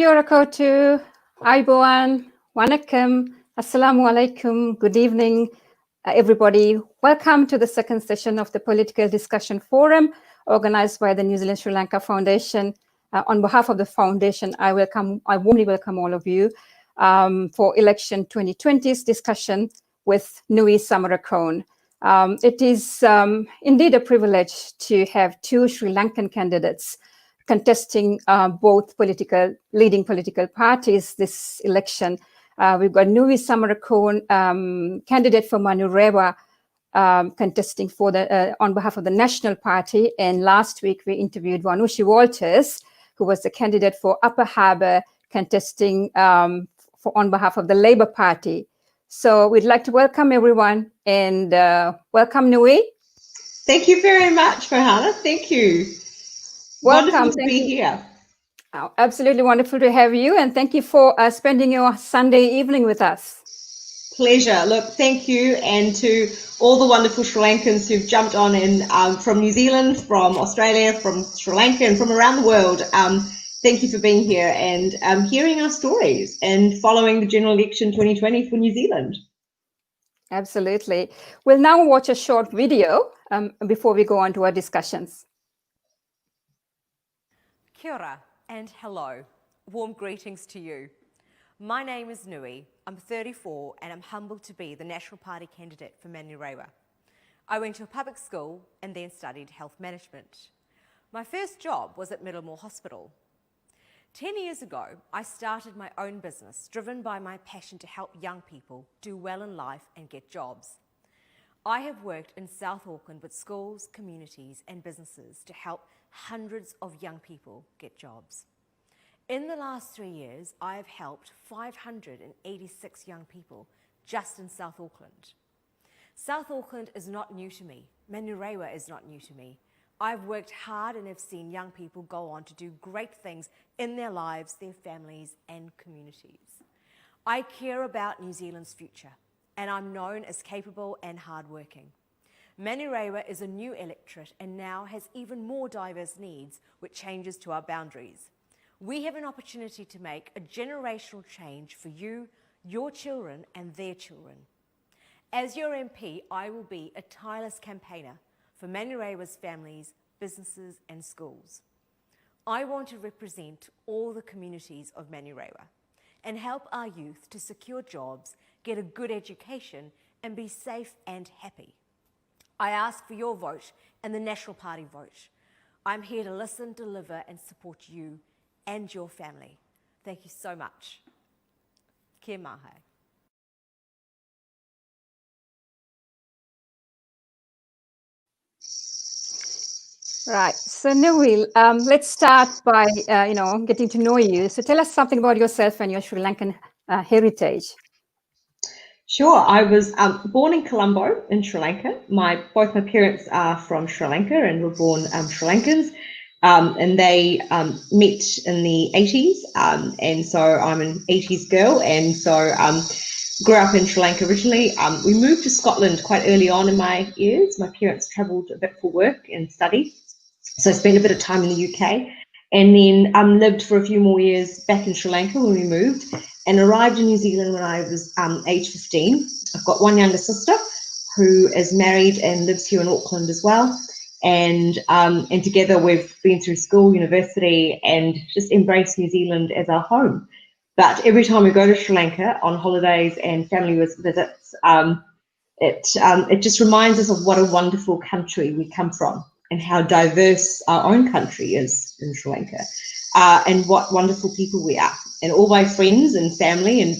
Kia ora koutou, aiboan, wanakkam, assalamu alaikum, good evening, everybody. Welcome to the second session of the Political Discussion Forum organized by the New Zealand Sri Lanka Foundation. On behalf of the foundation, I warmly welcome all of you for election 2020's discussion with Nuwi Samarakone. It is indeed a privilege to have two Sri Lankan candidates contesting both leading political parties this election. We've got Nuwi Samarakone, candidate for Manurewa, contesting for on behalf of the National Party. And last week we interviewed Wanushi Walters, who was the candidate for Upper Harbour, contesting on behalf of the Labour Party. So we'd like to welcome everyone and welcome Nuwi. Thank you very much, Farhana. Thank you. Welcome. Wonderful to be here. Oh, absolutely wonderful to have you, and thank you for spending your Sunday evening with us. Pleasure. Look, thank you, and to all the wonderful Sri Lankans who've jumped on in from New Zealand, from Australia, from Sri Lanka, and from around the world. Thank you for being here and hearing our stories and following the general election 2020 for New Zealand. Absolutely. We'll now watch a short video before we go on to our discussions. Kia ora and hello. Warm greetings to you. My name is Nuwi. I'm 34 and I'm humbled to be the National Party candidate for Manurewa. I went to a public school and then studied health management. My first job was at Middlemore Hospital. 10 years ago, I started my own business driven by my passion to help young people do well in life and get jobs. I have worked in South Auckland with schools, communities and businesses to help hundreds of young people get jobs. In the last 3 years, I have helped 586 young people just in South Auckland. South Auckland is not new to me. Manurewa is not new to me. I've worked hard and have seen young people go on to do great things in their lives, their families and communities. I care about New Zealand's future, and I'm known as capable and hardworking. Manurewa is a new electorate and now has even more diverse needs with changes to our boundaries. We have an opportunity to make a generational change for you, your children and their children. As your MP, I will be a tireless campaigner for Manurewa's families, businesses and schools. I want to represent all the communities of Manurewa and help our youth to secure jobs, get a good education and be safe and happy. I ask for your vote and the National Party vote. I'm here to listen, deliver and support you and your family. Thank you so much. Kia mahe. Right. So Nuwi, let's start by getting to know you. So tell us something about yourself and your Sri Lankan heritage. Sure. I was born in Colombo in Sri Lanka. Both my parents are from Sri Lanka and were born Sri Lankans. And they met in the 80s. And so I'm an 80s girl. And so grew up in Sri Lanka originally. We moved to Scotland quite early on in my years. My parents travelled a bit for work and study. So I spent a bit of time in the UK and then lived for a few more years back in Sri Lanka when we moved and arrived in New Zealand when I was age 15. I've got one younger sister who is married and lives here in Auckland as well. And together we've been through school, university and just embraced New Zealand as our home. But every time we go to Sri Lanka on holidays and family visits, it just reminds us of what a wonderful country we come from and how diverse our own country is in Sri Lanka, and what wonderful people we are. And all my friends and family and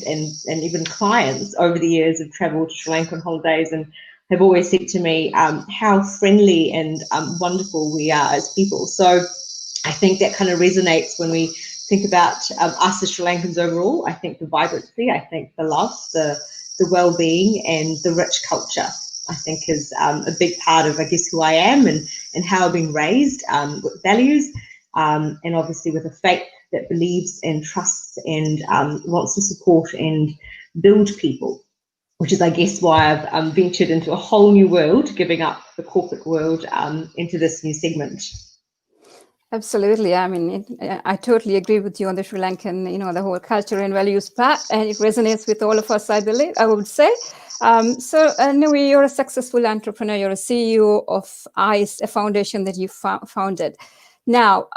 even clients over the years have travelled to Sri Lanka on holidays and have always said to me how friendly and wonderful we are as people. So I think that kind of resonates when we think about us as Sri Lankans overall. I think the vibrancy, I think the love, the well-being and the rich culture, I think is a big part of, I guess, who I am and how I've been raised with values and obviously with a faith that believes and trusts and wants to support and build people, which is, I guess, why I've ventured into a whole new world, giving up the corporate world into this new segment. Absolutely. I mean, I totally agree with you on the Sri Lankan, the whole culture and values part, and it resonates with all of us, I believe, I would say. So, Nuwi, you're a successful entrepreneur. You're a CEO of ICE, a foundation that you founded. Now,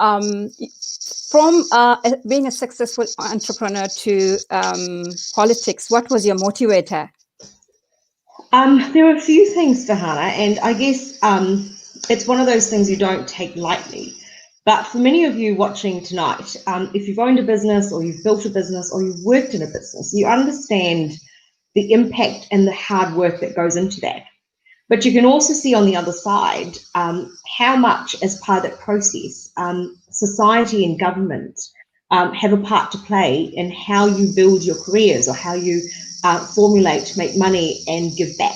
from being a successful entrepreneur to politics, what was your motivator? There are a few things, Fahana, and I guess it's one of those things you don't take lightly. But for many of you watching tonight, if you've owned a business or you've built a business or you've worked in a business, you understand the impact and the hard work that goes into that. But you can also see on the other side how much, as part of that process, society and government have a part to play in how you build your careers or how you formulate, make money, and give back.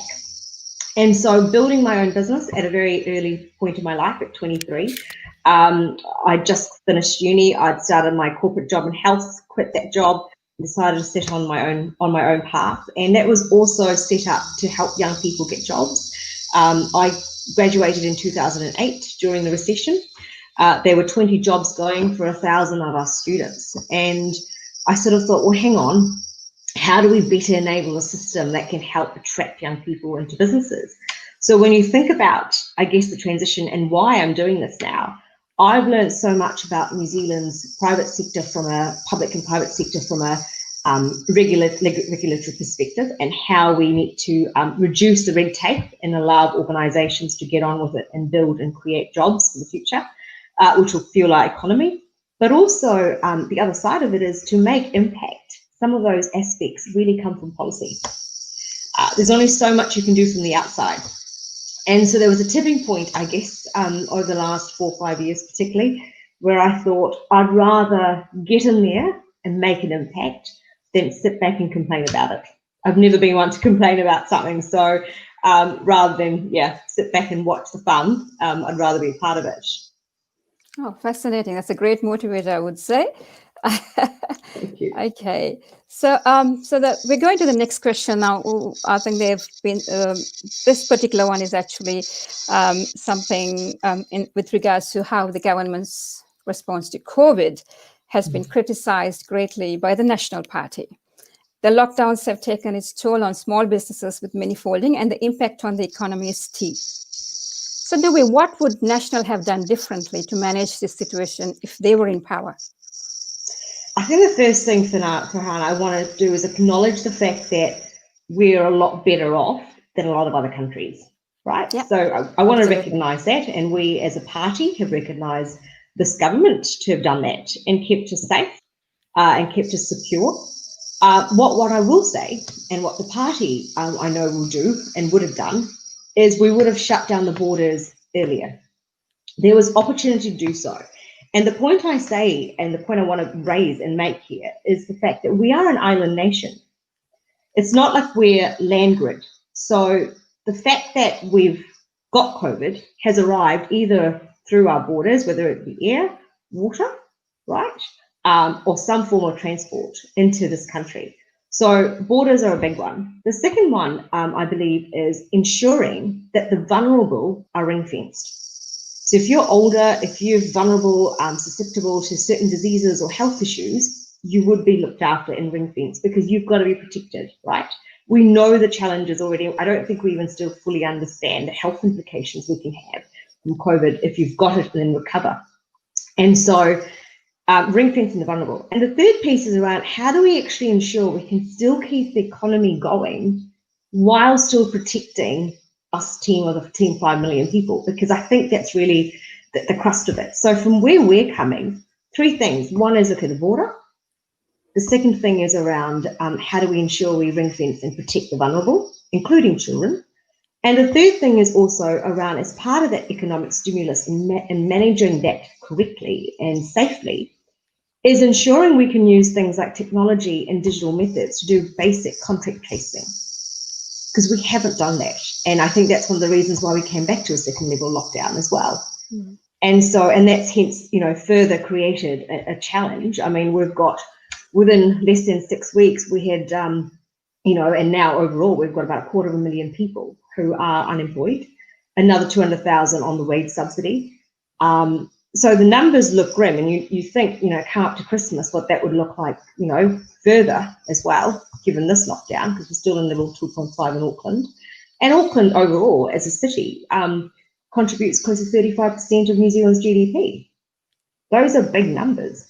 And so building my own business at a very early point in my life at 23, I just finished uni. I'd started my corporate job in health, quit that job, decided to set on my own path, and that was also set up to help young people get jobs. I graduated in 2008 during the recession. There were 20 jobs going for 1,000 of our students, and I sort of thought, well, hang on, how do we better enable a system that can help attract young people into businesses? So when you think about, I guess, the transition and why I'm doing this now, I've learned so much about New Zealand's private sector from a public and private sector from a regulatory perspective, and how we need to reduce the red tape and allow organisations to get on with it and build and create jobs for the future, which will fuel our economy. But also the other side of it is to make impact. Some of those aspects really come from policy. There's only so much you can do from the outside. And so there was a tipping point, I guess, over the last 4 or 5 years particularly, where I thought I'd rather get in there and make an impact than sit back and complain about it. I've never been one to complain about something, so rather than, sit back and watch the fun, I'd rather be a part of it. Oh, fascinating. That's a great motivator, I would say. Thank you. Okay, so we're going to the next question now. I think they've been this particular one is actually something with regards to how the government's response to COVID has been criticized greatly by the National Party. The lockdowns have taken its toll on small businesses, with many folding, and the impact on the economy is steep. So, Nuwi, what would National have done differently to manage this situation if they were in power? I think the first thing, Farhana, I want to do is acknowledge the fact that we're a lot better off than a lot of other countries, right? Yeah, so I want to recognise that, and we as a party have recognised this government to have done that and kept us safe and kept us secure. What I will say, and what the party I know will do and would have done, is we would have shut down the borders earlier. There was opportunity to do so. And the point I say, and the point I want to raise and make here, is the fact that we are an island nation. It's not like we're land grid. So the fact that we've got COVID has arrived either through our borders, whether it be air, water, right, or some form of transport into this country. So borders are a big one. The second one, I believe, is ensuring that the vulnerable are ring-fenced. So if you're older, if you're vulnerable, susceptible to certain diseases or health issues, you would be looked after in ring fence, because you've got to be protected, right? We know the challenges already. I don't think we even still fully understand the health implications we can have from COVID if you've got it and then recover. And so ring fencing the vulnerable. And the third piece is around how do we actually ensure we can still keep the economy going while still protecting us team 5 million people, because I think that's really the crust of it. So from where we're coming, 3 things. One is, okay, the border. The second thing is around how do we ensure we ring fence and protect the vulnerable, including children. And the third thing is also around, as part of that economic stimulus and managing that correctly and safely, is ensuring we can use things like technology and digital methods to do basic contact tracing, because we haven't done that. And I think that's one of the reasons why we came back to a second level lockdown as well. Mm-hmm. And that's hence, further created a challenge. I mean, we've got, within less than 6 weeks, we had, and now overall, we've got about 250,000 people who are unemployed, another 200,000 on the wage subsidy. so the numbers look grim, and you think, come up to Christmas, what that would look like, further as well, given this lockdown, because we're still in level 2.5 in Auckland. And Auckland overall, as a city, contributes close to 35% of New Zealand's GDP. Those are big numbers.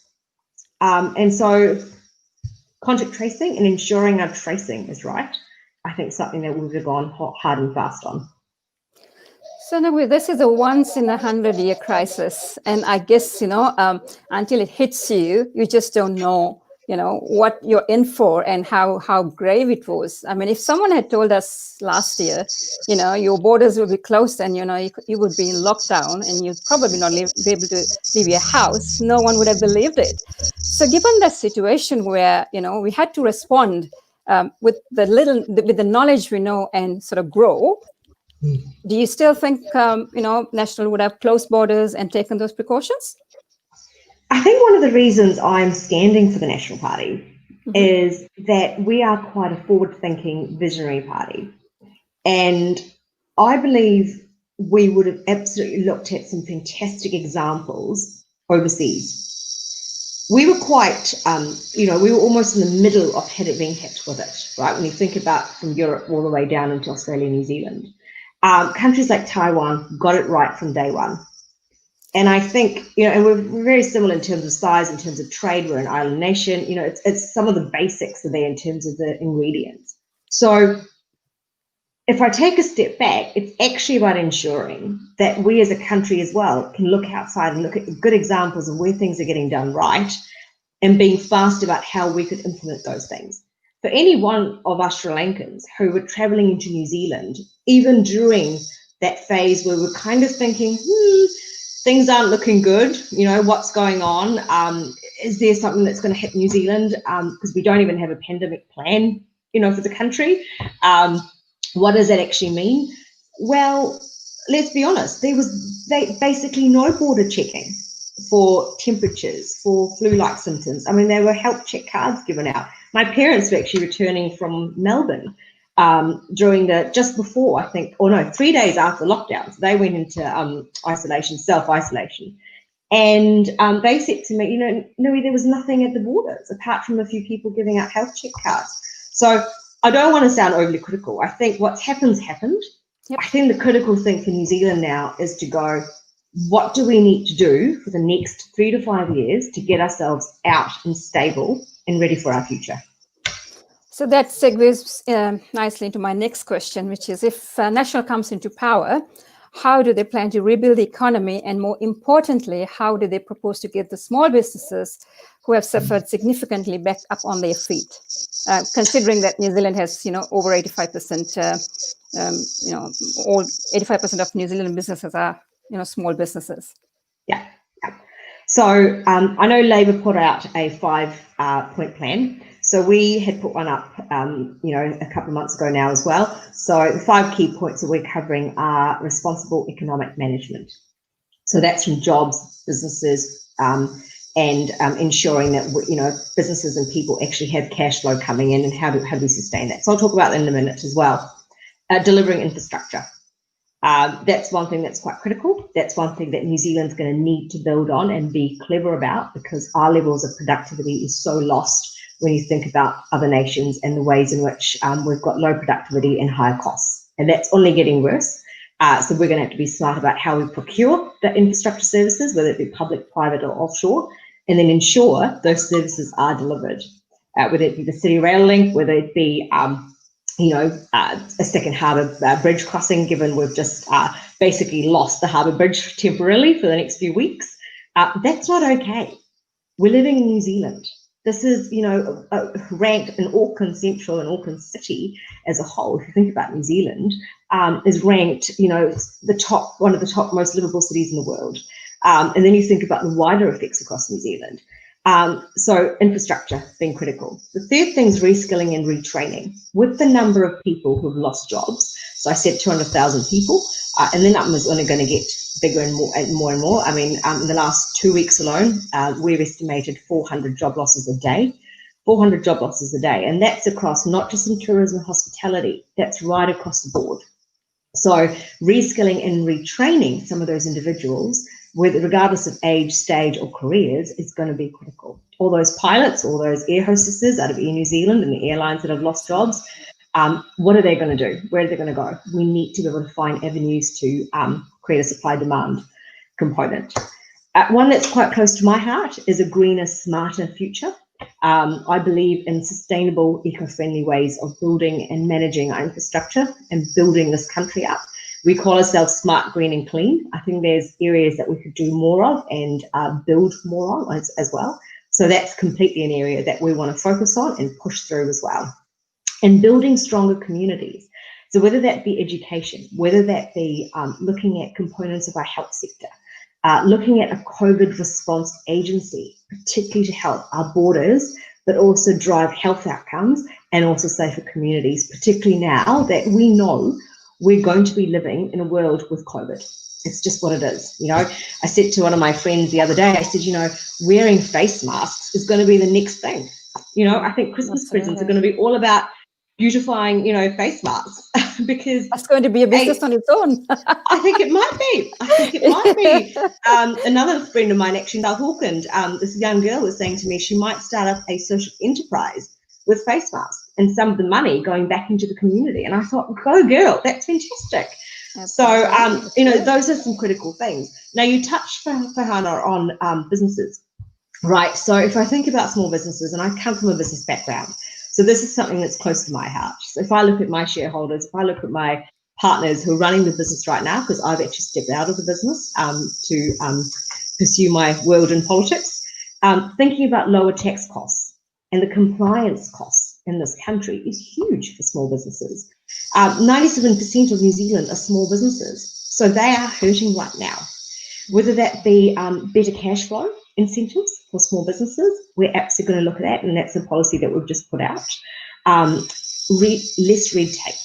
And so contact tracing and ensuring our tracing is right, I think something that we've gone hard and fast on. So Nuwi, this is a once in 100-year crisis, and I guess until it hits you, you just don't know what you're in for and how grave it was. I mean, if someone had told us last year, your borders will be closed and you would be in lockdown and you'd probably not be able to leave your house, no one would have believed it. So given that situation where we had to respond with the knowledge we know and sort of grow. Do you still think, National would have closed borders and taken those precautions? I think one of the reasons I'm standing for the National Party is that we are quite a forward-thinking, visionary party. And I believe we would have absolutely looked at some fantastic examples overseas. We were quite, we were almost in the middle of being hit with it, right? When you think about from Europe all the way down into Australia and New Zealand. Countries like Taiwan got it right from day one. And I think, and we're very similar in terms of size, in terms of trade, we're an island nation, it's some of the basics are there in terms of the ingredients. So if I take a step back, it's actually about ensuring that we as a country as well can look outside and look at good examples of where things are getting done right and being fast about how we could implement those things. For any one of us Sri Lankans who were traveling into New Zealand, even during that phase where we're kind of thinking, things aren't looking good, what's going on? Is there something that's going to hit New Zealand? Because we don't even have a pandemic plan, for the country. What does that actually mean? Well, let's be honest, there was basically no border checking for temperatures, for flu-like symptoms. I mean, there were health check cards given out. My parents were actually returning from Melbourne during just before, 3 days after lockdown. So they went into isolation, self-isolation. And they said to me, Nuwi, there was nothing at the borders apart from a few people giving out health check cards. So I don't want to sound overly critical. I think what's happened. Yep. I think the critical thing for New Zealand now is to go, what do we need to do for the next 3 to 5 years to get ourselves out and stable and ready for our future? So that segues nicely into my next question, which is if National comes into power, how do they plan to rebuild the economy? And more importantly, how do they propose to get the small businesses who have suffered significantly back up on their feet? Considering that New Zealand has, over 85%, all 85% of New Zealand businesses are, small businesses. Yeah. So I know Labour put out a 5-point plan. So we had put one up, a couple of months ago now as well. So the 5 key points that we're covering are responsible economic management. So that's from jobs, businesses, and ensuring that businesses and people actually have cash flow coming in, and how do we sustain that? So I'll talk about that in a minute as well. Delivering infrastructure. That's one thing that's quite critical. That's one thing that New Zealand's going to need to build on and be clever about, because our levels of productivity is so lost when you think about other nations and the ways in which we've got low productivity and higher costs. And that's only getting worse. So we're going to have to be smart about how we procure the infrastructure services, whether it be public, private or offshore, and then ensure those services are delivered, whether it be the City Rail Link, whether it be a second harbour bridge crossing, given we've just basically lost the harbour bridge temporarily for the next few weeks. That's not okay. We're living in New Zealand. This is, ranked in Auckland Central and Auckland City as a whole. If you think about New Zealand, is ranked, one of the top most livable cities in the world. And then you think about the wider effects across New Zealand. So infrastructure being critical. The third thing is reskilling and retraining. With the number of people who've lost jobs, so I said 200,000 people, and the number is only going to get bigger and more. I mean, in the last 2 weeks alone, we've estimated 400 job losses a day. 400 job losses a day, and that's across not just in tourism and hospitality, that's right across the board. So reskilling and retraining some of those individuals regardless of age, stage, or careers, is going to be critical. All those pilots, all those air hostesses out of Air New Zealand and the airlines that have lost jobs, what are they going to do? Where are they going to go? We need to be able to find avenues to create a supply-demand component. One that's quite close to my heart is a greener, smarter future. I believe in sustainable, eco-friendly ways of building and managing our infrastructure and building this country up. We call ourselves smart, green, and clean. I think there's areas that we could do more of and build more on as well. So that's completely an area that we want to focus on and push through as well. And building stronger communities. So whether that be education, whether that be looking at components of our health sector, looking at a COVID response agency, particularly to help our borders, but also drive health outcomes and also safer communities, particularly now that we know we're going to be living in a world with COVID. It's just what it is. You know, I said to one of my friends the other day, I said, you know, wearing face masks is going to be the next thing. You know, I think Christmas presents are going to be all about beautifying, you know, face masks because that's going to be a business on its own. I think it might be. I think it might be. Another friend of mine, actually in South Auckland, this young girl was saying to me she might start up a social enterprise with face masks and some of the money going back into the community. And I thought, go girl, that's fantastic. Absolutely. So, you know, those are some critical things. Now, you touched, Fahana, on businesses, right? So if I think about small businesses, and I come from a business background, so this is something that's close to my heart. So if I look at my shareholders, if I look at my partners who are running the business right now, because I've actually stepped out of the business to pursue my world in politics, thinking about lower tax costs and the compliance costs in this country is huge for small businesses. 97% of New Zealand are small businesses, so they are hurting right now. Whether that be better cash flow incentives for small businesses, we're absolutely going to look at that, and that's a policy that we've just put out. Less red tape.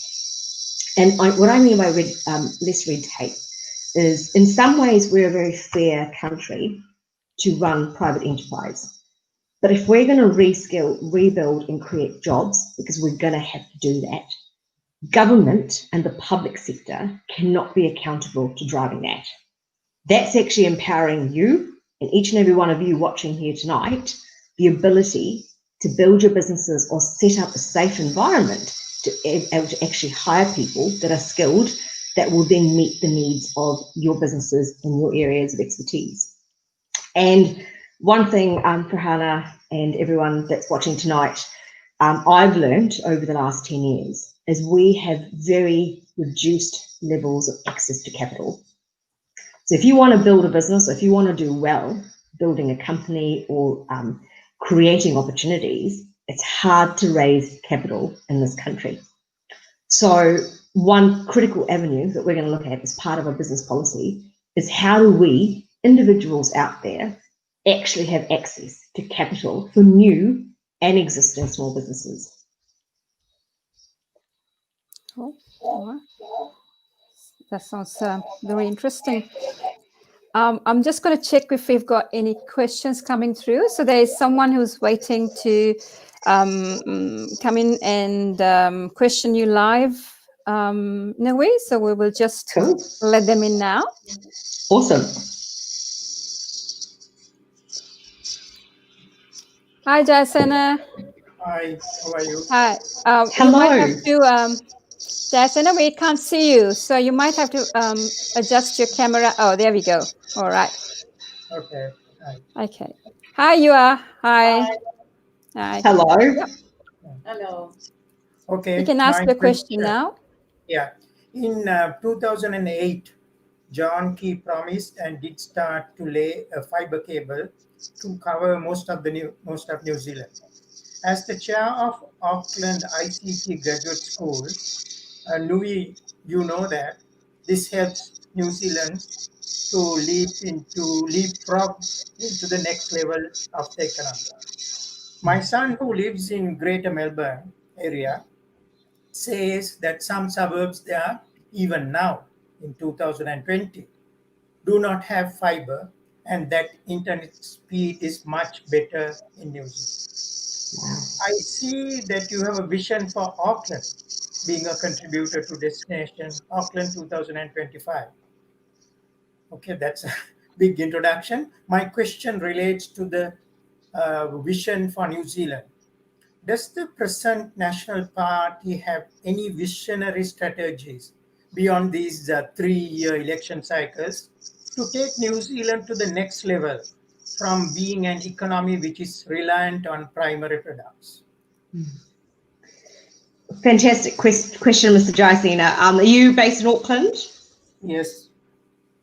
And what I mean by less red tape is, in some ways, we're a very fair country to run private enterprise. But if we're going to reskill, rebuild, and create jobs, because we're going to have to do that, government and the public sector cannot be accountable to driving that. That's actually empowering you and each and every one of you watching here tonight, the ability to build your businesses or set up a safe environment to able to actually hire people that are skilled, that will then meet the needs of your businesses in your areas of expertise. And one thing, Fahana and everyone that's watching tonight, I've learned over the last 10 years is we have very reduced levels of access to capital. So if you want to build a business, or if you want to do well, building a company or creating opportunities, it's hard to raise capital in this country. So one critical avenue that we're going to look at as part of our business policy is how do we, individuals out there, actually have access to capital for new and existing small businesses. Oh, that sounds very interesting. I'm just going to check if we've got any questions coming through. So there is someone who's waiting to come in and question you live, Nuwi. So we will just let them in now. Awesome. Hi, Jasana. Hi, how are you? Hi. Hello. You might have to, Jasana, we can't see you. So you might have to adjust your camera. Oh, there we go. All right. Okay. Hi. Okay. Hi, you are. Hi. Hi. Hello. Yep. Hello. Okay. You can ask the question now. Yeah. In 2008, John Key promised and did start to lay a fiber cable to cover most of New Zealand. As the chair of Auckland ICT Graduate School, Nuwi, you know that this helps New Zealand to leapfrog into the next level of the economy. My son, who lives in Greater Melbourne area, says that some suburbs there, even now in 2020, do not have fiber, and that internet speed is much better in New Zealand. I see that you have a vision for Auckland being a contributor to Destination Auckland 2025. Okay, that's big introduction. My question relates to the vision for New Zealand. Does the present National Party have any visionary strategies beyond these 3-year election cycles to take New Zealand to the next level from being an economy which is reliant on primary products? Fantastic question, Mr. Jaisena. Are you based in Auckland? Yes.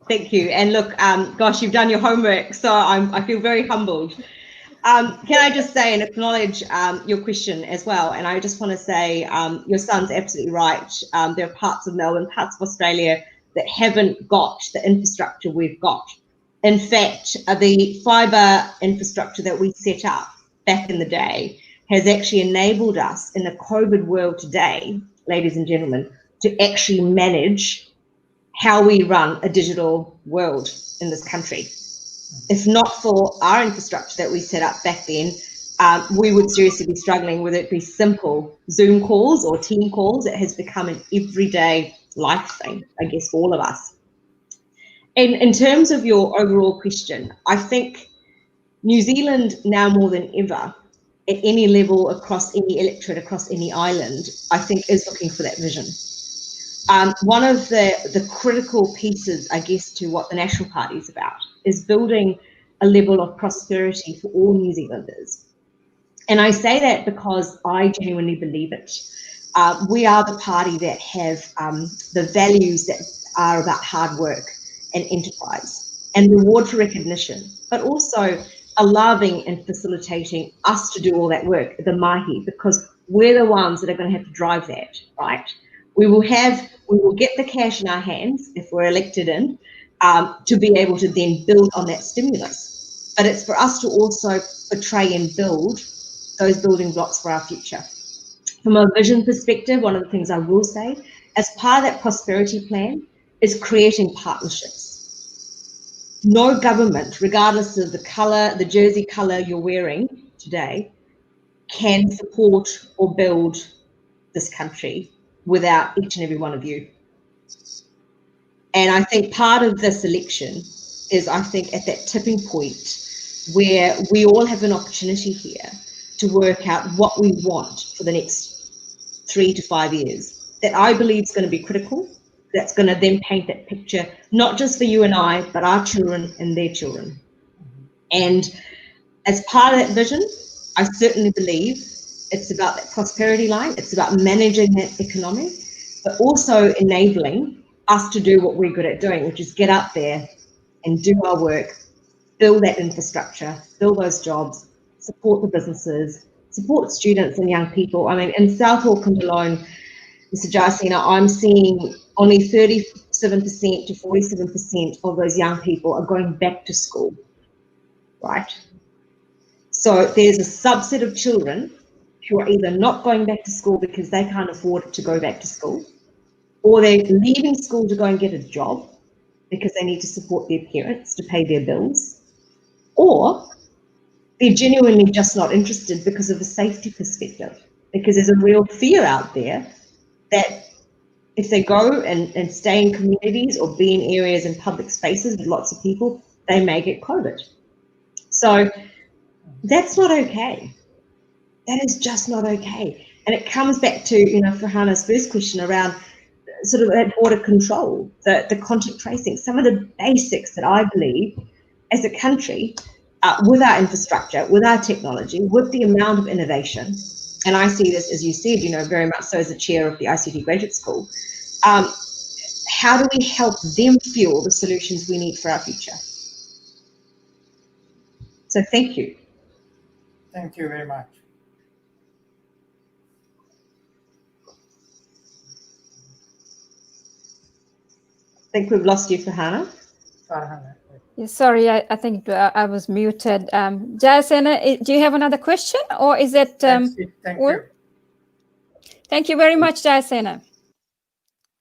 Thank you. And look, gosh, you've done your homework, so I feel very humbled. Can I just say and acknowledge your question as well? And I just want to say your son's absolutely right. There are parts of Melbourne, parts of Australia that haven't got the infrastructure we've got. In fact, the fibre infrastructure that we set up back in the day has actually enabled us in the COVID world today, ladies and gentlemen, to actually manage how we run a digital world in this country. If not for our infrastructure that we set up back then, we would seriously be struggling, whether it be simple Zoom calls or team calls. It has become an everyday life thing, I guess, for all of us. And in terms of your overall question, I think New Zealand now more than ever, at any level, across any electorate, across any island, I think is looking for that vision. One of the critical pieces, I guess, to what the National Party is about is building a level of prosperity for all New Zealanders. And I say that because I genuinely believe it. We are the party that have the values that are about hard work and enterprise and reward for recognition, but also allowing and facilitating us to do all that work, the mahi, because we're the ones that are going to have to drive that, right? We will get the cash in our hands if we're elected in to be able to then build on that stimulus. But it's for us to also portray and build those building blocks for our future. From a vision perspective, one of the things I will say, as part of that prosperity plan, is creating partnerships. No government, regardless of the colour, the jersey colour you're wearing today, can support or build this country without each and every one of you. And I think part of this election is, I think, at that tipping point where we all have an opportunity here to work out what we want for the next 3 to 5 years that I believe is going to be critical. That's going to then paint that picture, not just for you and I, but our children and their children. And as part of that vision, I certainly believe it's about that prosperity line. It's about managing that economy, but also enabling us to do what we're good at doing, which is get out there and do our work, build that infrastructure, build those jobs, support the businesses, support students and young people. I mean, in South Auckland alone, Mr. Jaisena, I'm seeing only 37% to 47% of those young people are going back to school, right? So there's a subset of children who are either not going back to school because they can't afford to go back to school, or they're leaving school to go and get a job because they need to support their parents to pay their bills, or they're genuinely just not interested because of a safety perspective, because there's a real fear out there that if they go and stay in communities or be in areas and public spaces with lots of people, they may get COVID. So that's not okay. That is just not okay. And it comes back to, Farhana's first question around sort of that border control, the contact tracing, some of the basics that I believe as a country, with our infrastructure, with our technology, with the amount of innovation, and I see this, as you said, very much so as the chair of the ICT Graduate School, how do we help them fuel the solutions we need for our future? So thank you. Thank you very much. I think we've lost you, Farhana. Yeah, sorry, I think I was muted. Jaisena, do you have another question, or is it? That's it. Thank you. Thank you very much, Jaisena.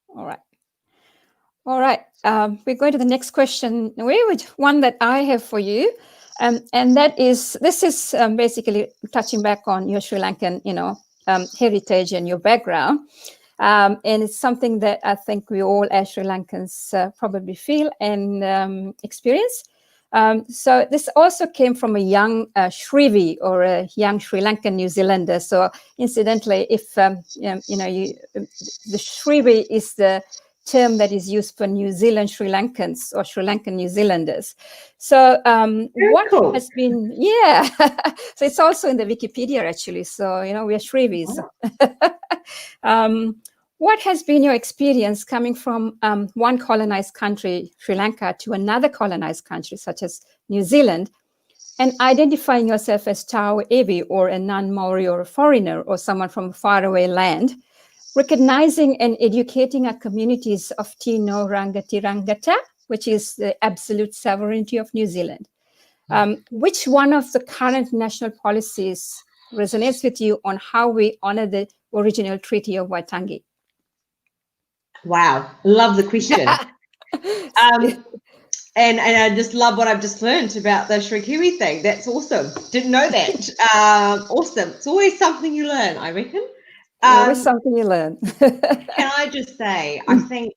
All right. We're going to the next question, which one that I have for you, and this is basically touching back on your Sri Lankan, heritage and your background. And it's something that I think we all as Sri Lankans probably feel and experience. So this also came from a young Shrivi, or a young Sri Lankan New Zealander. So incidentally, if the Shrivi is the term that is used for New Zealand Sri Lankans or Sri Lankan New Zealanders. So what cool. has been, so it's also in the Wikipedia actually. So, we are Shrivis. Wow. What has been your experience coming from one colonized country, Sri Lanka, to another colonized country, such as New Zealand, and identifying yourself as Tau Evi, or a non-Maori, or a foreigner, or someone from a faraway land, recognizing and educating our communities of Tino Rangatirangata, which is the absolute sovereignty of New Zealand? Which one of the current national policies resonates with you on how we honor the original Treaty of Waitangi? Wow, love the question. And I just love what I've just learned about the Shrikiwi thing. That's awesome. Didn't know that. Awesome. It's always something you learn, I reckon. Always something you learn. Can I just say, I think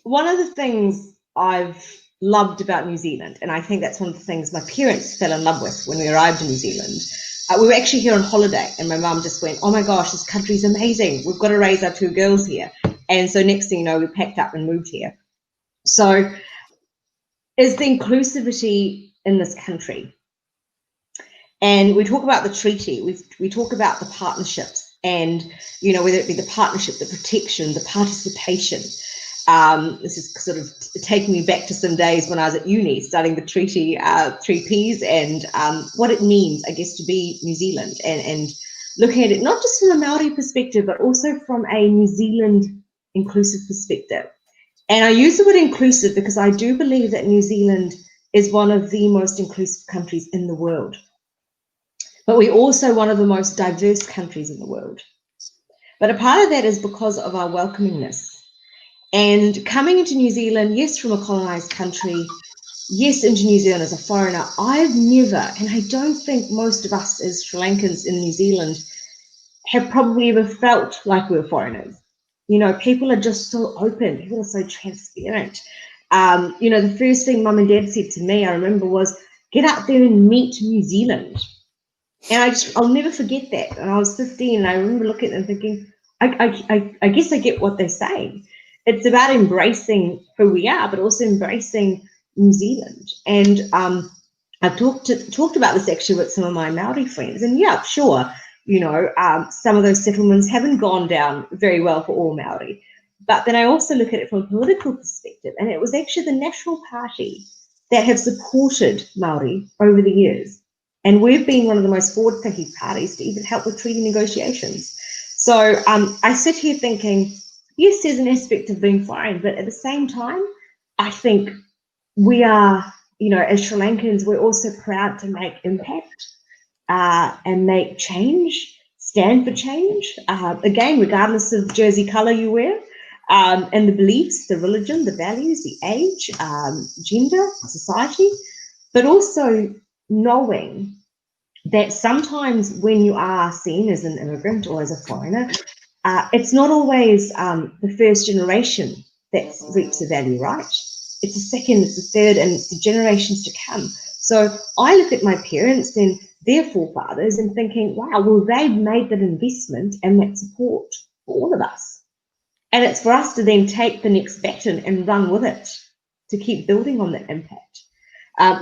one of the things I've loved about New Zealand, and I think that's one of the things my parents fell in love with when we arrived in New Zealand. We were actually here on holiday, and my mum just went, "Oh my gosh, this country's amazing. We've got to raise our 2 girls here." And so next thing you know, we packed up and moved here. So is the inclusivity in this country. And we talk about the treaty, we talk about the partnerships, and, whether it be the partnership, the protection, the participation. This is sort of taking me back to some days when I was at uni studying the treaty, 3Ps, and what it means, I guess, to be New Zealand, and looking at it not just from a Maori perspective, but also from a New Zealand inclusive perspective. And I use the word inclusive because I do believe that New Zealand is one of the most inclusive countries in the world. But we're also one of the most diverse countries in the world. But a part of that is because of our welcomingness. And coming into New Zealand, yes, from a colonized country, yes, into New Zealand as a foreigner, I've never, and I don't think most of us as Sri Lankans in New Zealand have probably ever felt like we were foreigners. People are just so open, people are so transparent. The first thing Mum and Dad said to me, I remember, was, "Get out there and meet New Zealand." And I'll never forget that. And I was 15, and I remember looking at them thinking, I guess I get what they're saying. It's about embracing who we are, but also embracing New Zealand. And I've talked about this actually with some of my Maori friends, and yeah, sure, some of those settlements haven't gone down very well for all Maori. But then I also look at it from a political perspective, and it was actually the National Party that have supported Maori over the years. And we've been one of the most forward-thinking parties to even help with treaty negotiations. So I sit here thinking, yes, there's an aspect of being foreign, but at the same time, I think we are, as Sri Lankans, we're also proud to make impact and make change, stand for change, again, regardless of jersey colour you wear, and the beliefs, the religion, the values, the age, gender, society, but also knowing that sometimes when you are seen as an immigrant or as a foreigner, it's not always the first generation that reaps the value, right? It's the second, it's the third, and it's the generations to come. So I look at my parents and their forefathers and thinking, wow, well, they've made that investment and that support for all of us. And it's for us to then take the next baton and run with it to keep building on that impact.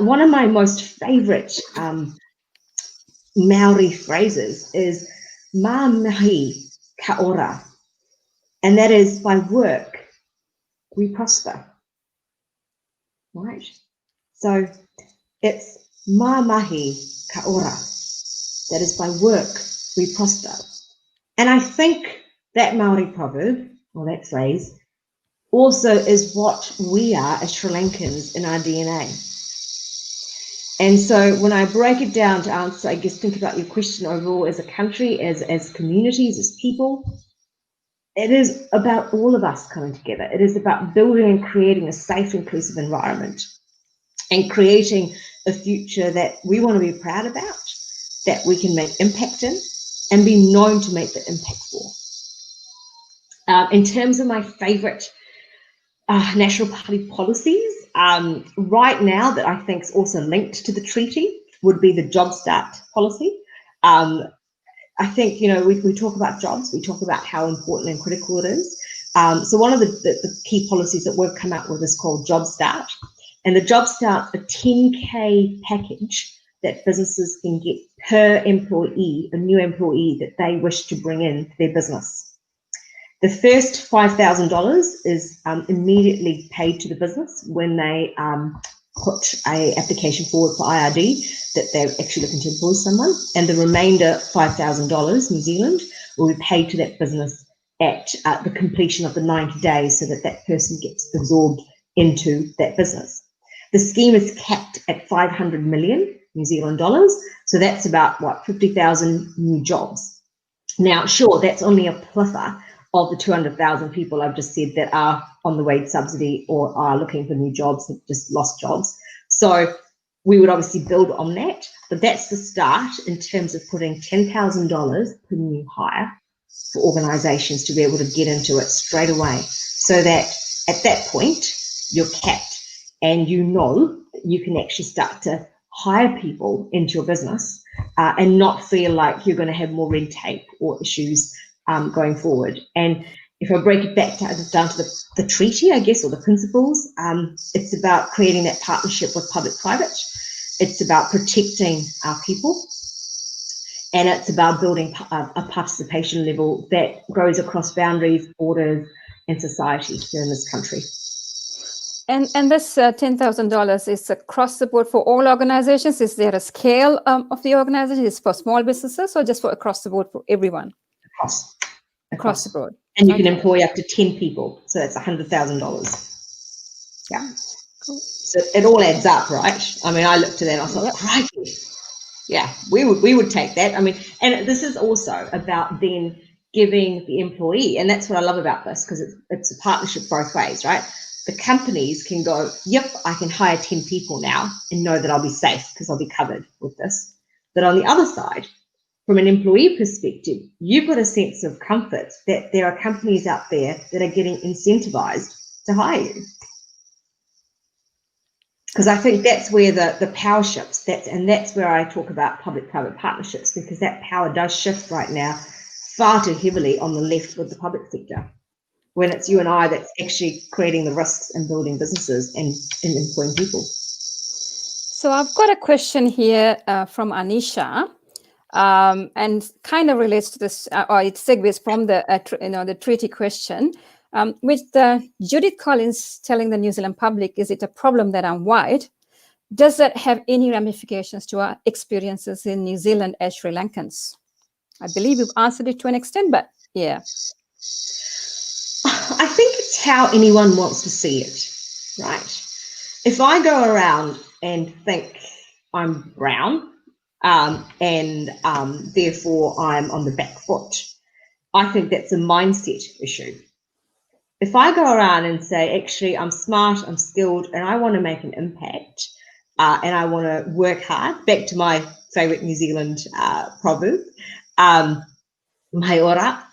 One of my most favourite Maori phrases is "mā mihi ka ora," and that is, by work we prosper, right? So it's "mā mihi ka ora," that is, by work we prosper. And I think that Maori proverb, or that phrase, also is what we are as Sri Lankans in our DNA. And so when I break it down to answer, I guess, think about your question overall as a country, as communities, as people, it is about all of us coming together. It is about building and creating a safe, inclusive environment and creating a future that we want to be proud about, that we can make impact in and be known to make the impact for. In terms of my favourite National Party policies, right now that I think is also linked to the treaty would be the Job Start policy. I think, we talk about jobs, we talk about how important and critical it is. So one of the key policies that we've come up with is called Job Start. And the Job Start's a 10K package that businesses can get per employee, a new employee that they wish to bring in to their business. The first $5,000 is immediately paid to the business when they put an application forward for IRD that they're actually looking to employ someone, and the remainder $5,000 New Zealand will be paid to that business at the completion of the 90 days so that that person gets absorbed into that business. The scheme is capped at 500 million New Zealand dollars, so that's about 50,000 new jobs. Now, sure, that's only a plither of the 200,000 people I've just said that are on the wage subsidy or are looking for new jobs, have just lost jobs. So we would obviously build on that, but that's the start in terms of putting $10,000 per new hire for organisations to be able to get into it straight away, so that at that point you're capped and you can actually start to hire people into your business and not feel like you're going to have more red tape or issues going forward. And if I break it back down to the treaty, I guess, or the principles, it's about creating that partnership with public-private. It's about protecting our people, and it's about building a participation level that grows across boundaries, borders, and society here in this country. And this $10,000 is across the board for all organizations? Is there a scale of the organization? Is it for small businesses or just for across the board for everyone? Across the board. And you can employ up to 10 people, so that's $100,000. Yeah. Cool. So it all adds up, right? I mean, I looked at that and I thought, crikey, yeah, we would take that. I mean, and this is also about then giving the employee, and that's what I love about this, because it's a partnership both ways, right? The companies can go, yep, I can hire 10 people now and know that I'll be safe because I'll be covered with this. But on the other side, from an employee perspective, you've got a sense of comfort that there are companies out there that are getting incentivized to hire you. Because I think that's where the power shifts, and that's where I talk about public-private partnerships, because that power does shift right now far too heavily on the left with the public sector, when it's you and I that's actually creating the risks and building businesses and employing people. So I've got a question here from Anisha, and kind of relates to this, or it segues from the treaty question. With Judith Collins telling the New Zealand public, is it a problem that I'm white? Does that have any ramifications to our experiences in New Zealand as Sri Lankans? I believe you've answered it to an extent, but yeah. I think it's how anyone wants to see it, right? If I go around and think I'm brown and therefore I'm on the back foot, I think that's a mindset issue. If I go around and say, actually, I'm smart, I'm skilled, and I want to make an impact and I want to work hard, back to my favorite New Zealand proverb, mai ora,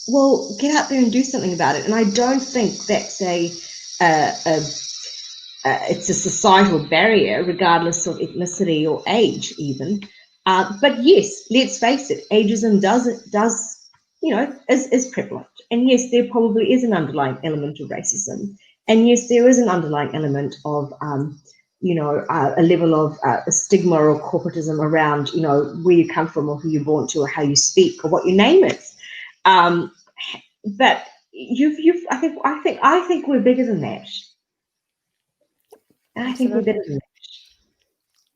well, get out there and do something about it. And I don't think that's it's a societal barrier, regardless of ethnicity or age, even. But yes, let's face it, ageism is prevalent. And yes, there probably is an underlying element of racism. And yes, there is an underlying element of, a level of stigma or corporatism around, where you come from or who you're born to or how you speak or what your name is. But I think we're bigger than that. I think we're better than that.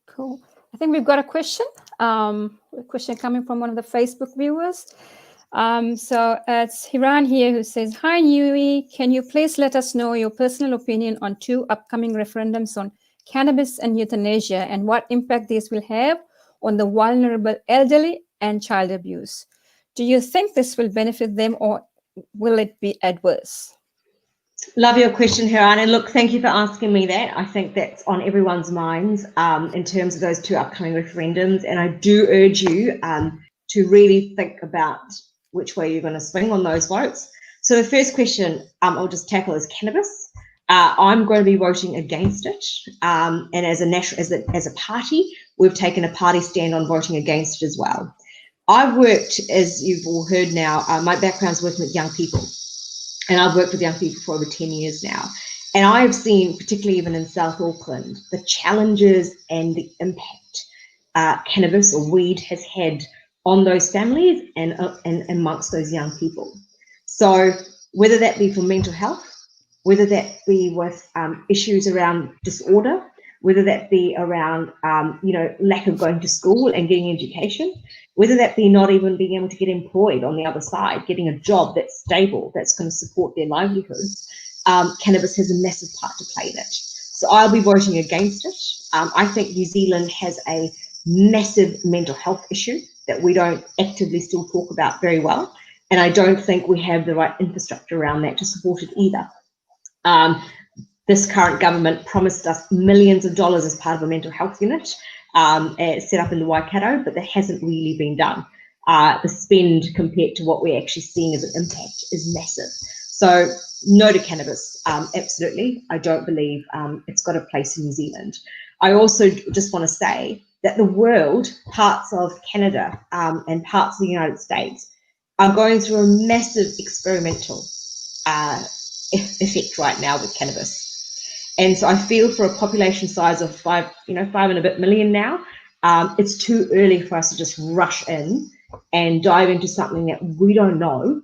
Cool. I think we've got a question. A question coming from one of the Facebook viewers. So it's Hiran here who says, "Hi Nuwi, can you please let us know your personal opinion on 2 upcoming referendums on cannabis and euthanasia and what impact these will have on the vulnerable elderly and child abuse? Do you think this will benefit them or will it be adverse?" Love your question, Hiran. And look, thank you for asking me that. I think that's on everyone's minds in terms of those 2 upcoming referendums. And I do urge you to really think about which way you're going to swing on those votes. So the first question I'll just tackle is cannabis. I'm going to be voting against it. And as a party, we've taken a party stand on voting against it as well. I've worked, as you've all heard now, my background's working with young people. And I've worked with young people for over 10 years now. And I've seen, particularly even in South Auckland, the challenges and the impact cannabis or weed has had on those families and amongst those young people. So whether that be for mental health, whether that be with issues around disorder, whether that be around lack of going to school and getting education, whether that be not even being able to get employed on the other side, getting a job that's stable, that's going to support their livelihoods, cannabis has a massive part to play in it. So I'll be voting against it. I think New Zealand has a massive mental health issue that we don't actively still talk about very well. And I don't think we have the right infrastructure around that to support it either. This current government promised us millions of dollars as part of a mental health unit set up in the Waikato, but that hasn't really been done. The spend compared to what we're actually seeing as an impact is massive. So no to cannabis, absolutely. I don't believe it's got a place in New Zealand. I also just want to say that the world, parts of Canada and parts of the United States are going through a massive experimental effect right now with cannabis. And so I feel for a population size of 5 and a bit million now, it's too early for us to just rush in and dive into something that we don't know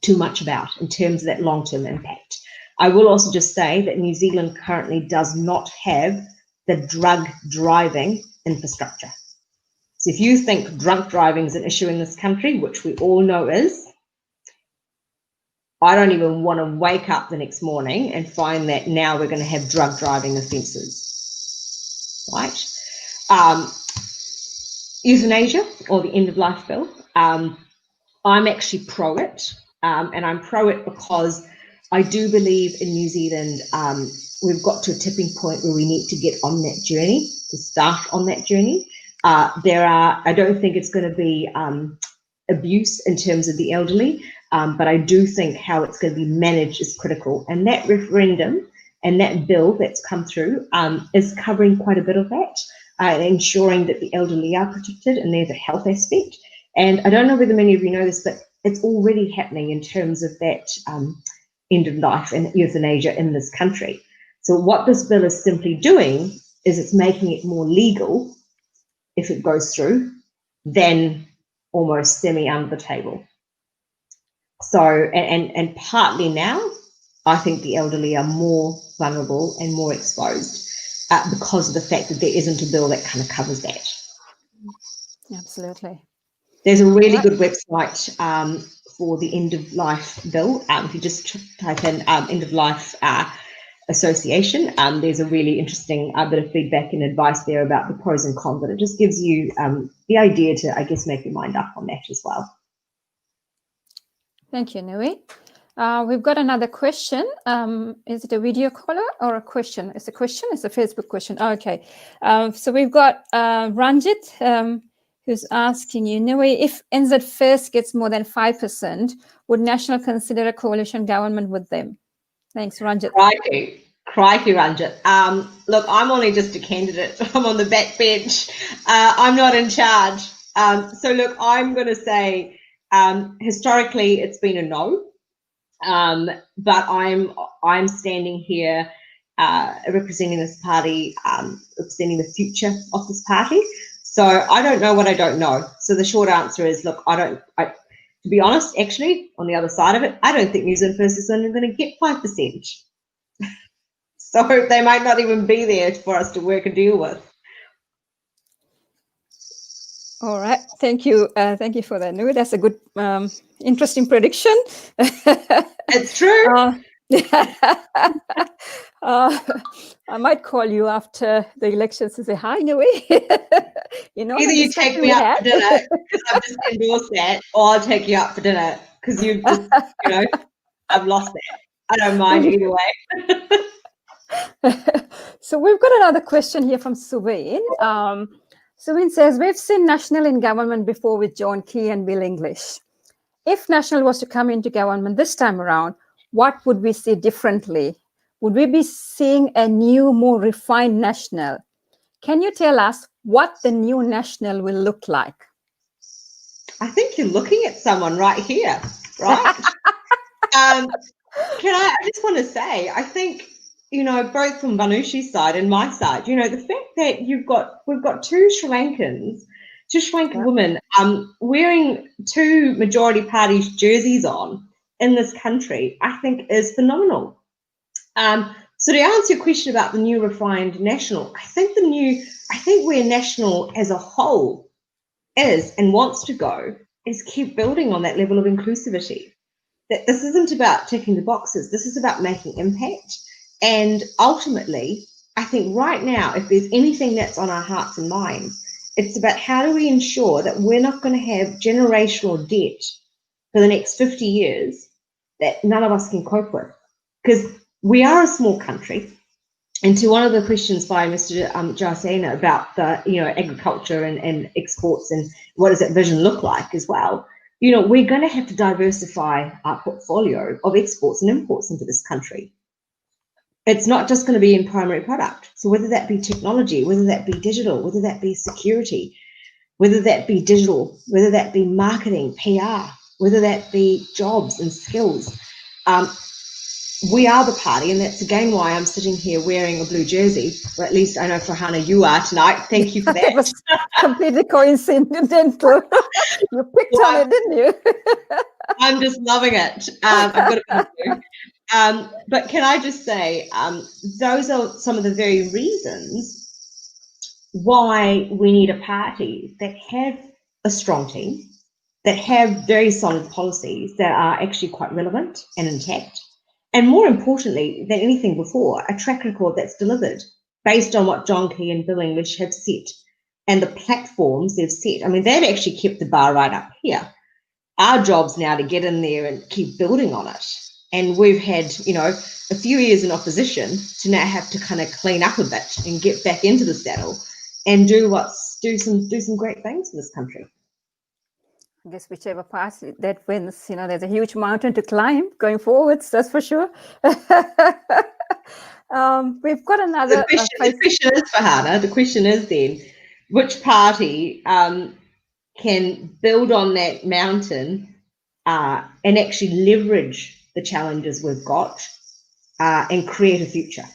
too much about in terms of that long-term impact. I will also just say that New Zealand currently does not have the drug driving infrastructure. So if you think drunk driving is an issue in this country, which we all know is, I don't even want to wake up the next morning and find that now we're going to have drug driving offences, right? Euthanasia or the end of life bill, I'm actually pro it, and I'm pro it because I do believe in New Zealand we've got to a tipping point where we need to get on that journey, to start on that journey. I don't think it's going to be abuse in terms of the elderly, but I do think how it's going to be managed is critical. And that referendum and that bill that's come through is covering quite a bit of that, ensuring that the elderly are protected and there's a health aspect. And I don't know whether many of you know this, but it's already happening in terms of that end of life and euthanasia in this country. So what this bill is simply doing is it's making it more legal if it goes through than almost semi under the table. So, and partly now, I think the elderly are more vulnerable and more exposed because of the fact that there isn't a bill that kind of covers that. Absolutely. There's a really good website for the end of life bill. If you just type in end of life association, there's a really interesting bit of feedback and advice there about the pros and cons, and it just gives you the idea to, I guess, make your mind up on that as well. Thank you, Nuwi. We've got another question. Is it a video caller or a question? It's a question. It's a Facebook question. Okay. So we've got Ranjit, who's asking you, Nuwi, if NZ First gets more than 5%, would National consider a coalition government with them? Thanks, Ranjit. Crikey, Ranjit. Look, I'm only just a candidate. I'm on the back bench. I'm not in charge. So look, I'm going to say historically it's been a no. But I'm standing here representing this party, representing the future of this party. So I don't know what I don't know. So the short answer is, look, to be honest, actually, on the other side of it, I don't think New Zealand First is only going to get 5%. So they might not even be there for us to work and deal with. All right, thank you for that, Nuwi. That's a good, interesting prediction. It's true. I might call you after the elections and say, hi, Nuwi. Either you take me out for dinner, because I've just endorsed that, or I'll take you out for dinner, because you've just, I've lost that. I don't mind either way. So we've got another question here from Subin. Subin says, we've seen National in government before with John Key and Bill English. If National was to come into government this time around, what would we see differently? would we be seeing a new, more refined national? Can you tell us what the new national will look like? I think you're looking at someone right here, right? I just want to say, I think, both from Vanushi's side and my side, the fact that we've got two Sri Lankan women wearing two majority parties jerseys on in this country, I think is phenomenal. So to answer your question about the new refined national, I think where national as a whole is and wants to go is keep building on that level of inclusivity. That this isn't about ticking the boxes. This is about making impact. And ultimately, I think right now, if there's anything that's on our hearts and minds, it's about how do we ensure that we're not going to have generational debt for the next 50 years that none of us can cope with. Because we are a small country. And to one of the questions by Mr. Jasena about the agriculture and exports and what does that vision look like as well, we're going to have to diversify our portfolio of exports and imports into this country. It's not just going to be in primary product. So whether that be technology, whether that be digital, whether that be security, whether that be digital, whether that be marketing, PR, whether that be jobs and skills, we are the party, and that's again why I'm sitting here wearing a blue jersey, or at least I know for Hannah you are tonight. Thank you for that. It was completely coincidental. You picked on it, didn't you? I'm just loving it. I've got a blue. But can I just say, those are some of the very reasons why we need a party that have a strong team, that have very solid policies that are actually quite relevant and intact. And more importantly than anything before, a track record that's delivered based on what John Key and Bill English have set and the platforms they've set. I mean, they've actually kept the bar right up here. Our job's now to get in there and keep building on it. And we've had, a few years in opposition to now have to kind of clean up a bit and get back into the saddle and do some great things for this country. I guess whichever party that wins, there's a huge mountain to climb going forwards, that's for sure. We've got another the question is for Hannah. The question is then, which party can build on that mountain and actually leverage the challenges we've got and create a future,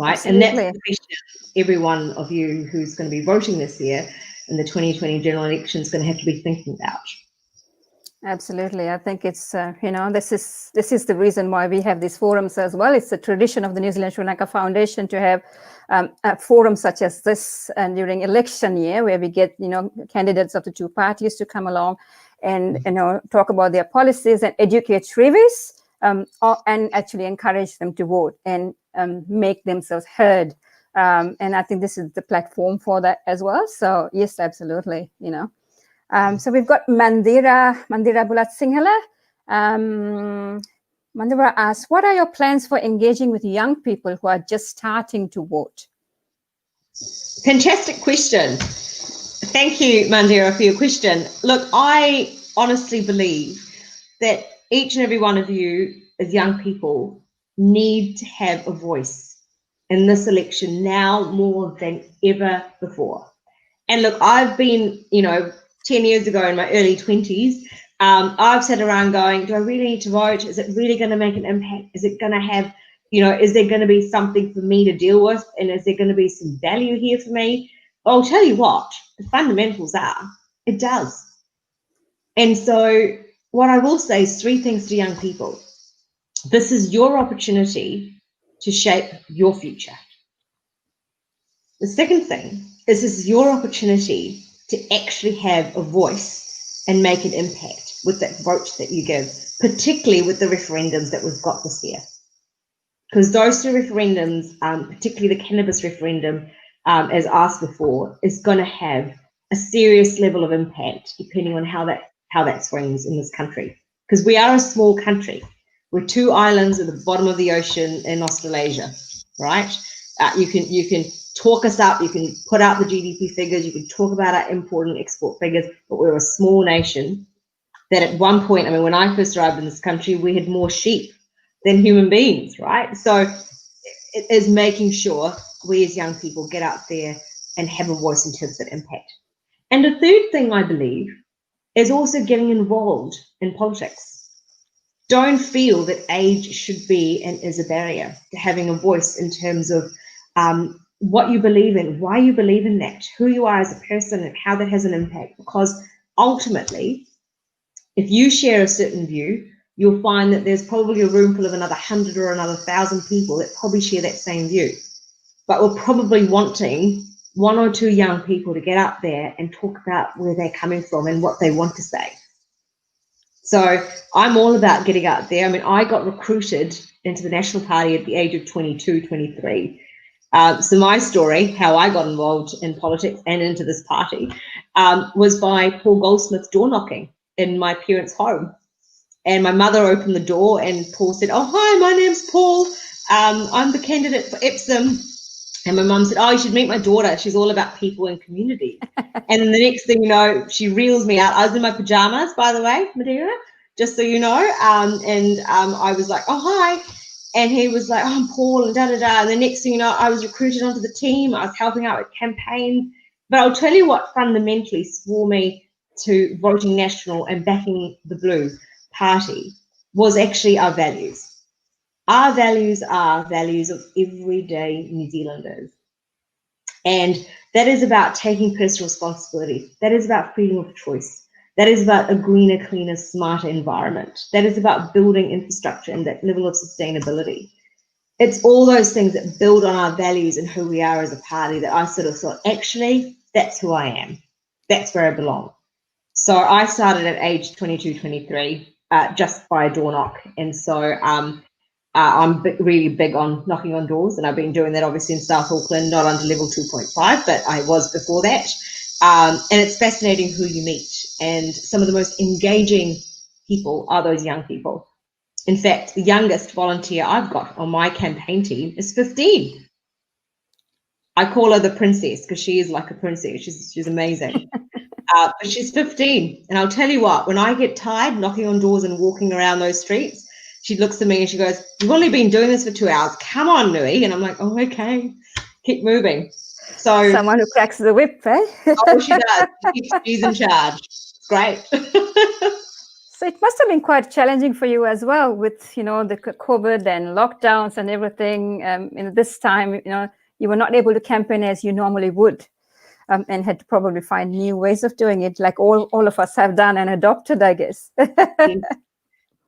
right? Absolutely. And that's the question every one of you who's going to be voting this year in the 2020 general election is going to have to be thinking about. Absolutely. I think it's, this is the reason why we have these forums as well. It's the tradition of the New Zealand Sri Lanka Foundation to have a forum such as this during election year, where we get, candidates of the two parties to come along and, talk about their policies and educate Srivis and actually encourage them to vote and make themselves heard. And I think this is the platform for that as well. So yes, absolutely, So we've got Mandira Bulat Sinhala. Mandira asks, what are your plans for engaging with young people who are just starting to vote? Fantastic question. Thank you, Mandira, for your question. Look, I honestly believe that each and every one of you as young people need to have a voice in this election now more than ever before. And look, I've been, 10 years ago in my early 20s, I've sat around going, do I really need to vote? Is it really going to make an impact? Is it going to have, is there going to be something for me to deal with? And is there going to be some value here for me? Well, I'll tell you what, the fundamentals are, it does. And so what I will say is three things to young people. This is your opportunity to shape your future. The second thing is this is your opportunity to actually have a voice and make an impact with that vote that you give, particularly with the referendums that we've got this year. Because those two referendums, particularly the cannabis referendum, as asked before, is going to have a serious level of impact depending on how that swings in this country. Because we are a small country. We're two islands at the bottom of the ocean in Australasia, right? You can talk us up, you can put out the GDP figures, you can talk about our import and export figures, but we're a small nation that at one point, when I first arrived in this country, we had more sheep than human beings, right? So it is making sure we as young people get out there and have a voice in terms of impact. And the third thing I believe is also getting involved in politics. Don't feel that age should be and is a barrier to having a voice in terms of what you believe in, why you believe in that, who you are as a person, and how that has an impact. Because ultimately, if you share a certain view, you'll find that there's probably a room full of another 100 or another 1,000 people that probably share that same view. But we're probably wanting one or two young people to get up there and talk about where they're coming from and what they want to say. So I'm all about getting out there. I mean, I got recruited into the National Party at the age of 22, 23. So my story, how I got involved in politics and into this party, was by Paul Goldsmith's door knocking in my parents' home. And my mother opened the door and Paul said, "Oh, hi, my name's Paul. I'm the candidate for Epsom." And my mum said, "Oh, you should meet my daughter. She's all about people and community." And then the next thing you know, she reels me out. I was in my pajamas, by the way, Madeira, just so you know. I was like, "Oh, hi." And he was like, "Oh, I'm Paul," and da-da-da. And the next thing you know, I was recruited onto the team. I was helping out with campaign. But I'll tell you what fundamentally swore me to voting National and backing the Blue Party was actually our values. Our values are values of everyday New Zealanders. And that is about taking personal responsibility. That is about freedom of choice. That is about a greener, cleaner, smarter environment. That is about building infrastructure and that level of sustainability. It's all those things that build on our values and who we are as a party that I sort of thought, actually, that's who I am. That's where I belong. So I started at age 22, 23, just by a door knock. And so I'm really big on knocking on doors, and I've been doing that obviously in South Auckland, not under level 2.5, but I was before that. And it's fascinating who you meet. And some of the most engaging people are those young people. In fact, the youngest volunteer I've got on my campaign team is 15. I call her the princess because she is like a princess. She's amazing. But she's 15. And I'll tell you what, when I get tired knocking on doors and walking around those streets, she looks at me and she goes, "You've only been doing this for 2 hours. Come on, Nuwi." And I'm like, "Oh, okay, keep moving." So Someone who cracks the whip, eh? oh, she does. She's in charge. Great. So it must have been quite challenging for you as well with, the COVID and lockdowns and everything. This time, you were not able to campaign as you normally would, and had to probably find new ways of doing it, like all of us have done and adopted, I guess.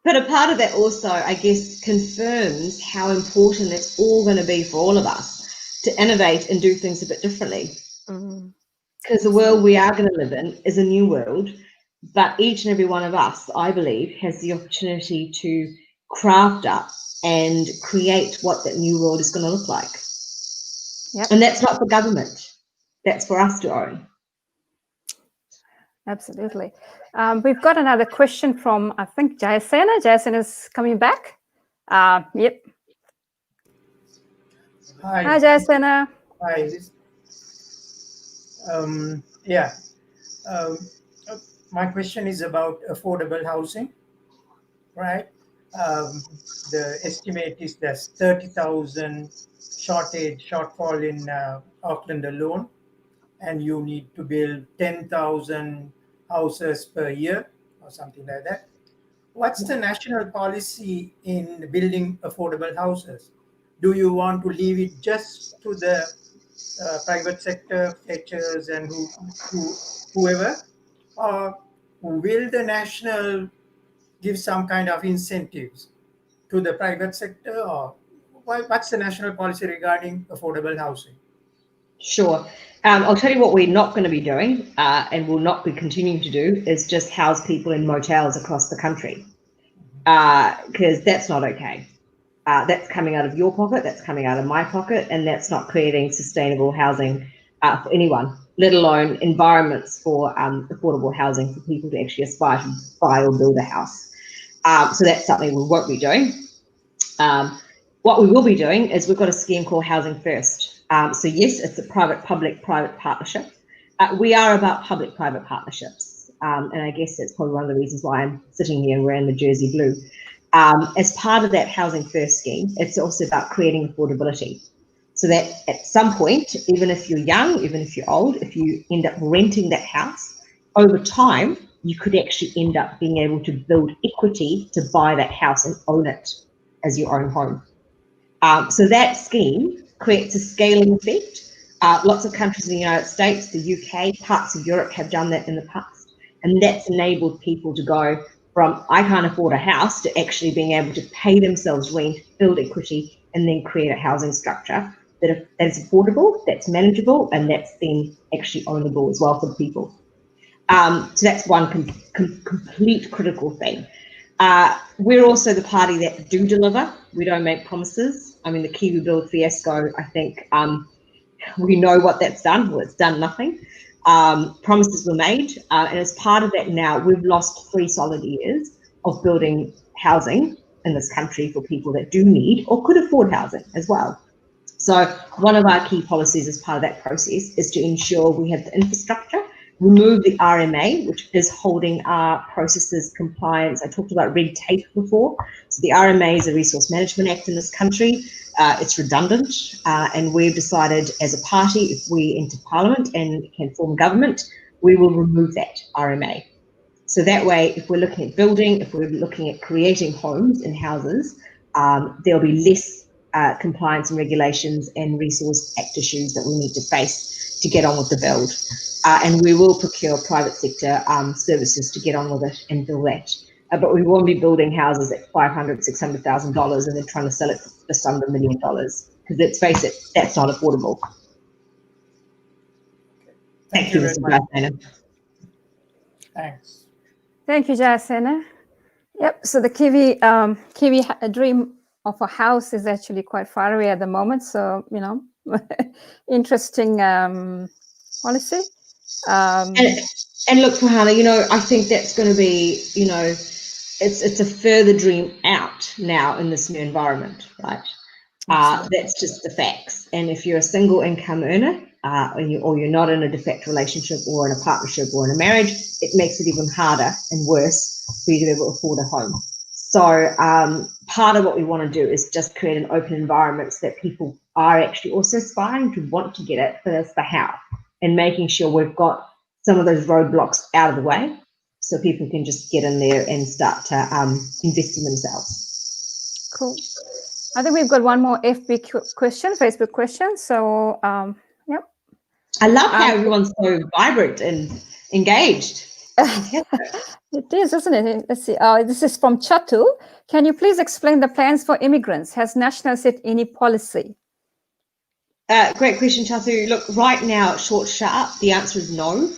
But a part of that also, I guess, confirms how important it's all going to be for all of us to innovate and do things a bit differently. Because the world we are going to live in is a new world, but each and every one of us, I believe, has the opportunity to craft up and create what that new world is going to look like. Yep. And that's not for government. That's for us to own. Absolutely. We've got another question from, I think, Jayasena. Jayasena is coming back. Yep. Hi, Jayasena. Hi. My question is about affordable housing, right? The estimate is there's 30,000 shortfall in Auckland alone, and you need to build 10,000 houses per year or something like that. What's the national policy in building affordable houses? Do you want to leave it just to the private sector, fletchers and whoever, or will the national give some kind of incentives to the private sector, or what's the national policy regarding affordable housing? Sure. I'll tell you what we're not going to be doing and will not be continuing to do is just house people in motels across the country, because that's not okay. That's coming out of your pocket, that's coming out of my pocket, and that's not creating sustainable housing for anyone, let alone environments for affordable housing for people to actually aspire to buy or build a house. So that's something we won't be doing. What we will be doing is we've got a scheme called Housing First. So yes, it's a private-public partnership. We are about public-private partnerships. And I guess that's probably one of the reasons why I'm sitting here wearing the Jersey blue. As part of that Housing First scheme, it's also about creating affordability. So that at some point, even if you're young, even if you're old, if you end up renting that house, over time, you could actually end up being able to build equity to buy that house and own it as your own home. So that scheme creates a scaling effect. Lots of countries in the United States, the UK, parts of Europe have done that in the past. And that's enabled people to go from, I can't afford a house, to actually being able to pay themselves rent, build equity, and then create a housing structure that is affordable, that's manageable, and that's then actually ownable as well for people. So that's one complete critical thing. We're also the party that do deliver. We don't make promises. I mean, the Kiwi Build fiasco, I think we know what that's done. Well, it's done nothing. Promises were made, and as part of that now, we've lost 3 solid years of building housing in this country for people that do need or could afford housing as well. So one of our key policies as part of that process is to ensure we have the infrastructure, remove the RMA, which is holding our processes compliance. I talked about red tape before. So the RMA is a Resource Management Act in this country. It's redundant, and we've decided as a party, if we enter Parliament and can form government, we will remove that RMA. So that way, if we're looking at building, if we're looking at creating homes and houses, there'll be less compliance and regulations and Resource Act issues that we need to face to get on with the build. And we will procure private sector services to get on with it and build that. But we won't be building houses at $500,000, $600,000 and then trying to sell it for just under $1 million. Because let's face it, that's not affordable. Thank you very much. Thanks. Thank you, Jayasena. Yep. So the Kiwi dream of a house is actually quite far away at the moment. So, you know, interesting policy. And look, Fahana, you know, I think that's going to be, you know, it's a further dream out now in this new environment, right? That's just the facts. And if you're a single income earner, or you're not in a de facto relationship or in a partnership or in a marriage, it makes it even harder and worse for you to be able to afford a home. So part of what we want to do is just create an open environment so that people are actually also aspiring to want to get it, but it's the how, and making sure we've got some of those roadblocks out of the way so people can just get in there and start to invest in themselves. Cool. I think we've got one more Facebook question. So, yep. I love how everyone's so vibrant and engaged. It is, isn't it? Let's see. This is from Chatu. Can you please explain the plans for immigrants? Has National set any policy? Great question, Chatu. Look, right now, short, sharp, the answer is no.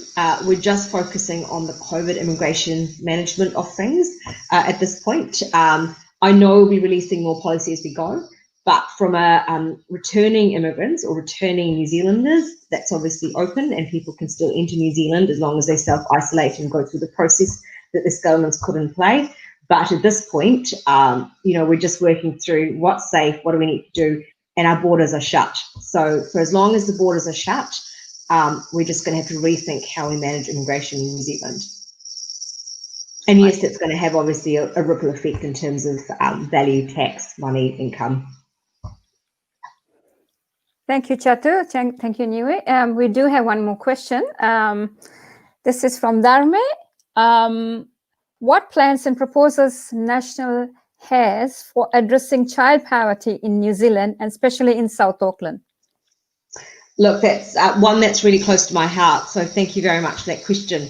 We're just focusing on the COVID immigration management of things at this point. I know we'll be releasing more policy as we go, but from a returning immigrants or returning New Zealanders, that's obviously open and people can still enter New Zealand as long as they self-isolate and go through the process that this government's put in play. But at this point, you know, we're just working through what's safe, what do we need to do, and our borders are shut. So for as long as the borders are shut, we're just going to have to rethink how we manage immigration in New Zealand. And yes, it's going to have obviously a ripple effect in terms of value, tax, money, income. Thank you, Chatu. Thank you, Nuwi. We do have one more question. This is from Dharme. What plans and proposals National has for addressing child poverty in New Zealand and especially in South Auckland? Look, that's one that's really close to my heart. So thank you very much for that question.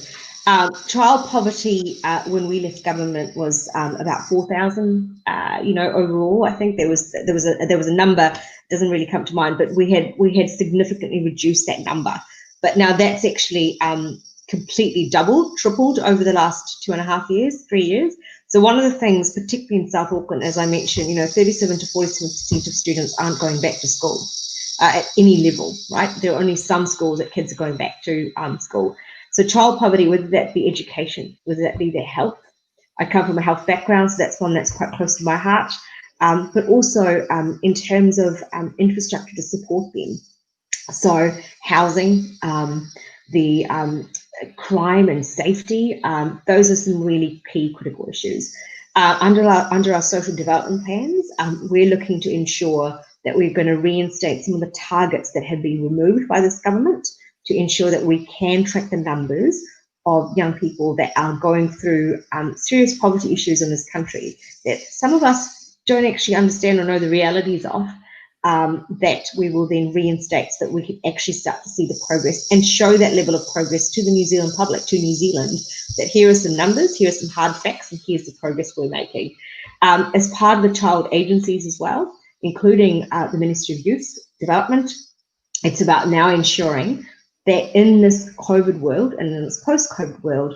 Child poverty when we left government was about 4,000. You know, overall, I think there was a number, doesn't really come to mind, but we had significantly reduced that number. But now that's actually completely doubled, tripled over the last 2.5 years, 3 years. So one of the things, particularly in South Auckland, as I mentioned, you know, 37 to 47% of students aren't going back to school at any level, right? There are only some schools that kids are going back to school. So child poverty, whether that be education, whether that be their health. I come from a health background, so that's one that's quite close to my heart. But also in terms of infrastructure to support them. So housing, the crime and safety, those are some really key critical issues. Under our social development plans, we're looking to ensure that we're going to reinstate some of the targets that have been removed by this government to ensure that we can track the numbers of young people that are going through serious poverty issues in this country that some of us don't actually understand or know the realities of, that we will then reinstate so that we can actually start to see the progress and show that level of progress to the New Zealand public, to New Zealand, that here are some numbers, here are some hard facts, and here's the progress we're making. As part of the child agencies as well, including the Ministry of Youth Development, it's about now ensuring that in this COVID world and in this post-COVID world,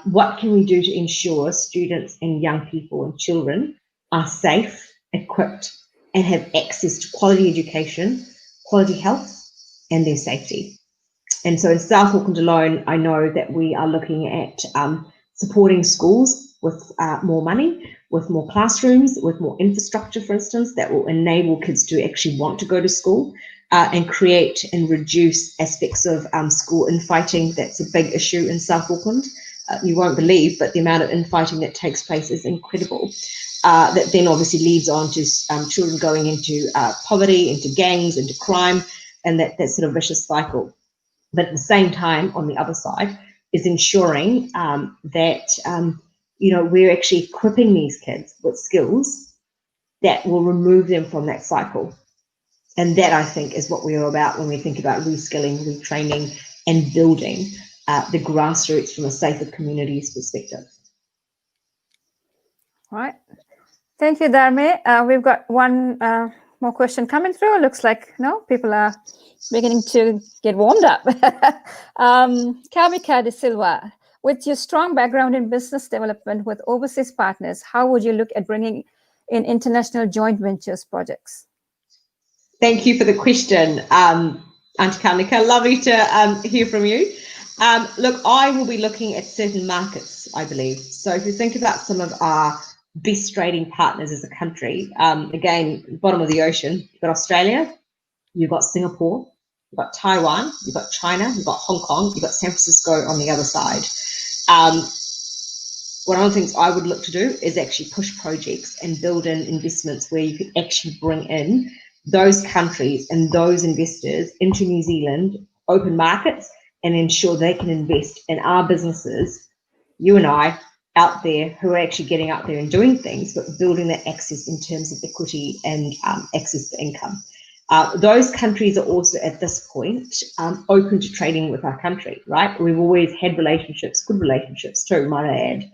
what can we do to ensure students and young people and children are safe, equipped, and have access to quality education, quality health, and their safety. And so in South Auckland alone, I know that we are looking at supporting schools with more money, with more classrooms, with more infrastructure, for instance, that will enable kids to actually want to go to school, and create and reduce aspects of school infighting. That's a big issue in South Auckland. You won't believe, but the amount of infighting that takes place is incredible. That then obviously leads on to children going into poverty, into gangs, into crime, and that sort of vicious cycle. But at the same time, on the other side, is ensuring that we're actually equipping these kids with skills that will remove them from that cycle. And that, I think, is what we're about when we think about reskilling, retraining, and building the grassroots from a safer communities perspective. All right. Thank you, Dharme. We've got one more question coming through. Looks like people are beginning to get warmed up. Kavika De Silva, with your strong background in business development with overseas partners, how would you look at bringing in international joint ventures projects? Thank you for the question, Auntie Kavika. Lovely to hear from you. Look, I will be looking at certain markets, I believe. So if you think about some of our best trading partners as a country, again, bottom of the ocean, you've got Australia, you've got Singapore, you've got Taiwan, you've got China, you've got Hong Kong, you've got San Francisco on the other side. One of the things I would look to do is actually push projects and build in investments where you could actually bring in those countries and those investors into New Zealand, open markets, and ensure they can invest in our businesses, you and I, out there, who are actually getting out there and doing things, but building that access in terms of equity and access to income. Those countries are also at this point open to trading with our country, right? We've always had relationships, good relationships too, might I add.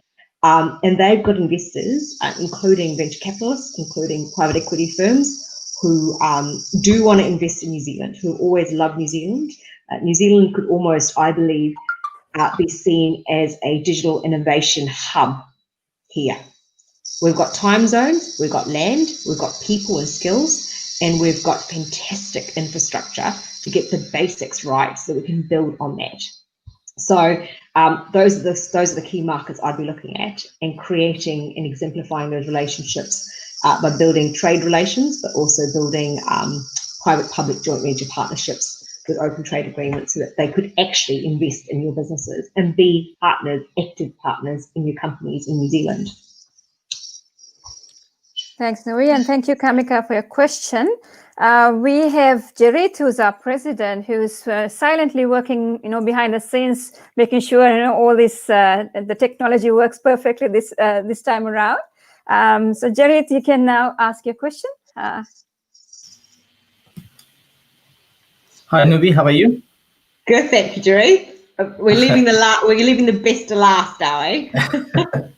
And they've got investors, including venture capitalists, including private equity firms, who do want to invest in New Zealand, who always love New Zealand. New Zealand could almost, I believe, be seen as a digital innovation hub here. We've got time zones, we've got land, we've got people and skills, and we've got fantastic infrastructure to get the basics right so that we can build on that. So those are the key markets I'd be looking at, and creating and exemplifying those relationships by building trade relations, but also building private-public joint venture partnerships with open trade agreements so that they could actually invest in your businesses and be partners, active partners in your companies in New Zealand. Thanks, Nuwi, and thank you, Kamika, for your question. We have Jerit, who's our president, who's silently working, behind the scenes, making sure all this the technology works perfectly this time around. So, Jerit, you can now ask your question. Hi, Nuwi, how are you? Good, thank you, Jerry. We're leaving the best to last, are we?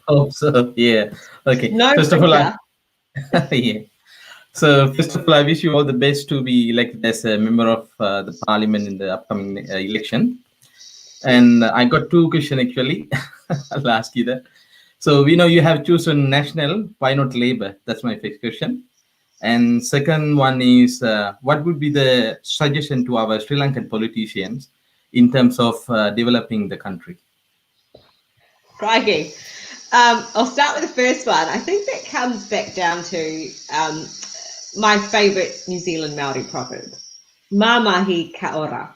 Hope so. Yeah. Okay. No First of all, pressure. So first of all, I wish you all the best to be elected as a member of the parliament in the upcoming election. And I got two questions actually. I'll ask you that. So we know you have chosen national. Why not Labour? That's my first question. And second one is, what would be the suggestion to our Sri Lankan politicians in terms of developing the country? Crikey. I'll start with the first one. I think that comes back down to my favourite New Zealand Māori proverb, Mā mahi ka ora.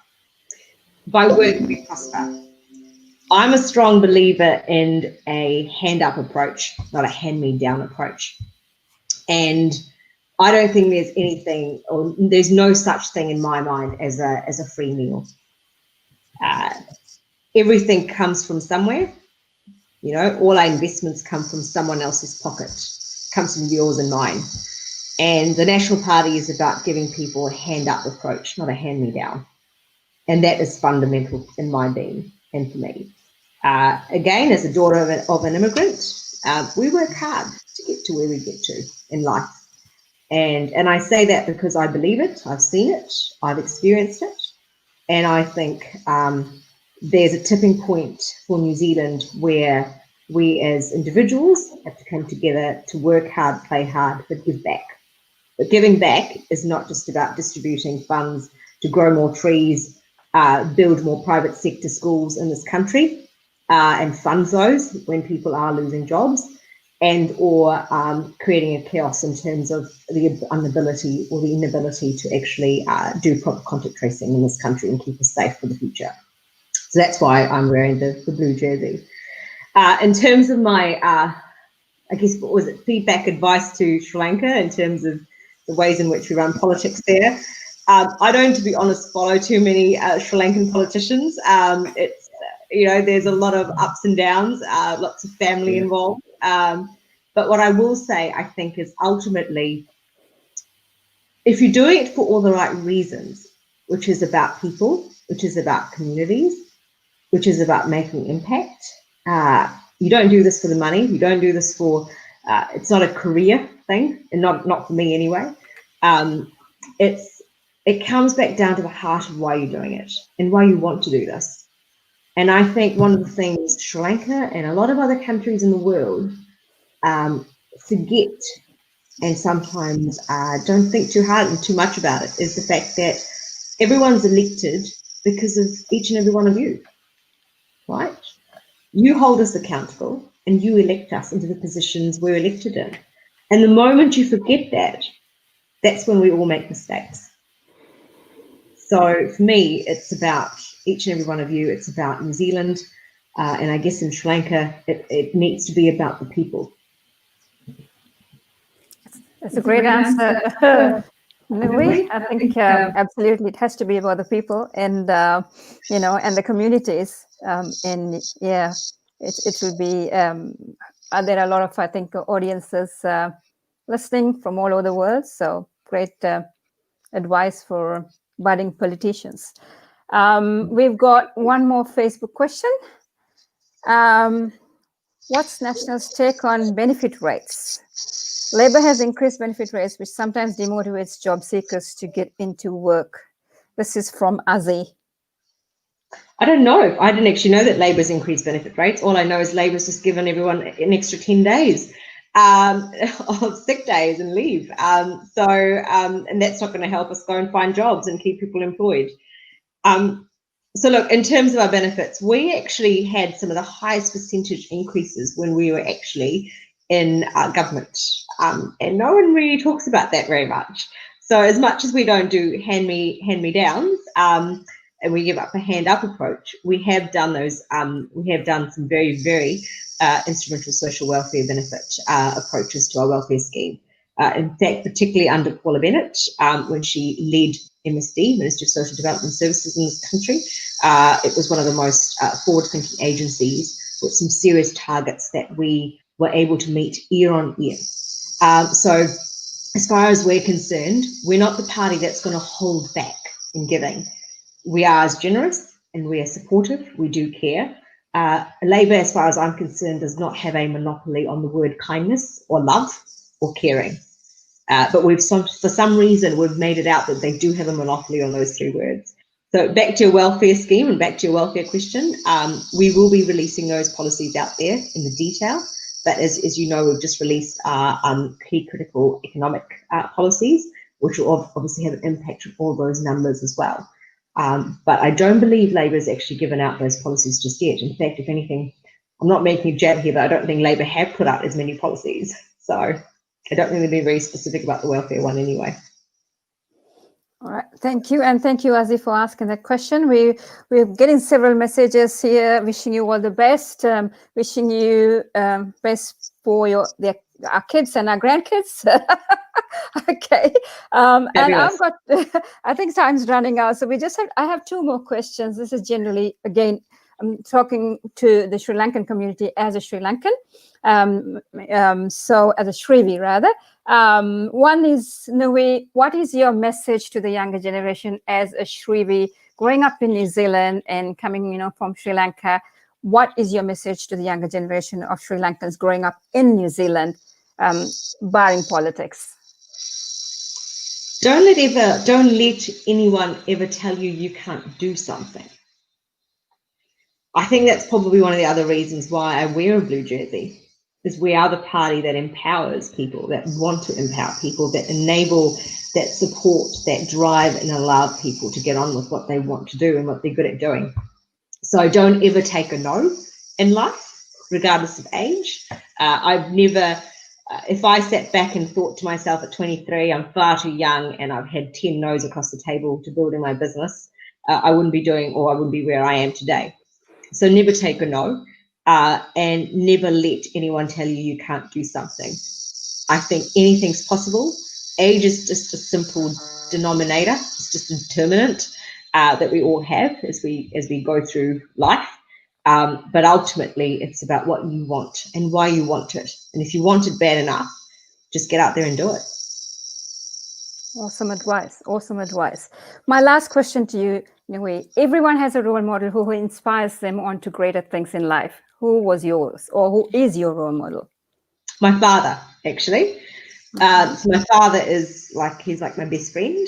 By work we prosper. I'm a strong believer in a hand-up approach, not a hand-me-down approach. And I don't think there's anything, or there's no such thing in my mind as a free meal. Everything comes from somewhere. You know, all our investments come from someone else's pocket, comes from yours and mine. And the National Party is about giving people a hand-up approach, not a hand-me-down. And that is fundamental in my being and for me. Again, as a daughter of an immigrant, we work hard to get to where we get to in life. And I say that because I believe it, I've seen it, I've experienced it. And I think there's a tipping point for New Zealand where we as individuals have to come together to work hard, play hard, but give back. But giving back is not just about distributing funds to grow more trees, build more private sector schools in this country, and fund those when people are losing jobs, and or creating a chaos in terms of the inability or the inability to actually do proper contact tracing in this country and keep us safe for the future. So that's why I'm wearing the blue jersey. In terms of my, I guess, what was it, feedback advice to Sri Lanka in terms of the ways in which we run politics there. I don't, to be honest, follow too many Sri Lankan politicians. It's, you know, there's a lot of ups and downs, lots of family involved. But what I will say, I think, is ultimately, if you're doing it for all the right reasons, which is about people, which is about communities, which is about making impact, you don't do this for the money. You don't do this for, it's not a career thing, and not for me anyway. It comes back down to the heart of why you're doing it and why you want to do this. And I think one of the things Sri Lanka and a lot of other countries in the world forget, and sometimes don't think too hard and too much about it, is the fact that everyone's elected because of each and every one of you, right? You hold us accountable and you elect us into the positions we're elected in. And the moment you forget that, that's when we all make mistakes. So for me, it's about each and every one of you. It's about New Zealand. And I guess in Sri Lanka, it needs to be about the people. That's a great answer. Nuwi, I think absolutely it has to be about the people and, you know, and the communities. And yeah, it will be, there are a lot of, I think, audiences listening from all over the world. So great advice for budding politicians. We've got one more Facebook question. What's National's take on benefit rates? Labour has increased benefit rates, which sometimes demotivates job seekers to get into work. This is from Azzy. I don't know. I didn't actually know that Labour's increased benefit rates. All I know is Labour's just given everyone an extra 10 days of sick days and leave. And that's not going to help us go and find jobs and keep people employed. So look, in terms of our benefits, we actually had some of the highest percentage increases when we were actually in government. And no one really talks about that very much. So as much as we don't do hand-me-downs, and we give up a hand-up approach, we have done those. We have done some very, very instrumental social welfare benefit approaches to our welfare scheme. In fact, particularly under Paula Bennett, when she led MSD, Ministry of Social Development Services in this country, it was one of the most forward-thinking agencies with some serious targets that we were able to meet year on year. So as far as we're concerned, we're not the party that's going to hold back in giving. We are as generous and we are supportive. We do care. Labour, as far as I'm concerned, does not have a monopoly on the word kindness or love or caring. But for some reason, we've made it out that they do have a monopoly on those three words. So back to your welfare scheme and back to your welfare question, we will be releasing those policies out there in the detail. But as you know, we've just released our key critical economic policies, which will obviously have an impact on all those numbers as well. But I don't believe Labour has actually given out those policies just yet. In fact, if anything, I'm not making a jab here, but I don't think Labour have put out as many policies. So I don't think they've been very specific about the welfare one anyway. All right, thank you, and thank you, Azzy, for asking that question. We're getting several messages here, wishing you all the best, wishing you best for our kids and our grandkids. Okay, and I've got, I think time's running out, so I have two more questions. This is generally, again, I'm talking to the Sri Lankan community as a Sri Lankan, so as a Shrivi rather. One is, Nuwi, what is your message to the younger generation as a Shrivi growing up in New Zealand and coming, from Sri Lanka? What is your message to the younger generation of Sri Lankans growing up in New Zealand, barring politics? Don't let anyone ever tell you can't do something. I think that's probably one of the other reasons why I wear a blue jersey, is we are the party that empowers people, that want to empower people, that enable, that support, that drive and allow people to get on with what they want to do and what they're good at doing. So don't ever take a no in life, regardless of age. I've never, if I sat back and thought to myself at 23, I'm far too young and I've had 10 no's across the table to building my business, I wouldn't be where I am today. So never take a no, and never let anyone tell you can't do something. I think anything's possible. Age is just a simple denominator. It's just a determinant that we all have as we go through life. But ultimately, it's about what you want and why you want it. And if you want it bad enough, just get out there and do it. Awesome advice. Awesome advice. My last question to you, Nuwi. Everyone has a role model who inspires them on to greater things in life. Who was yours, or who is your role model? My father, actually. So my father he's like my best friend.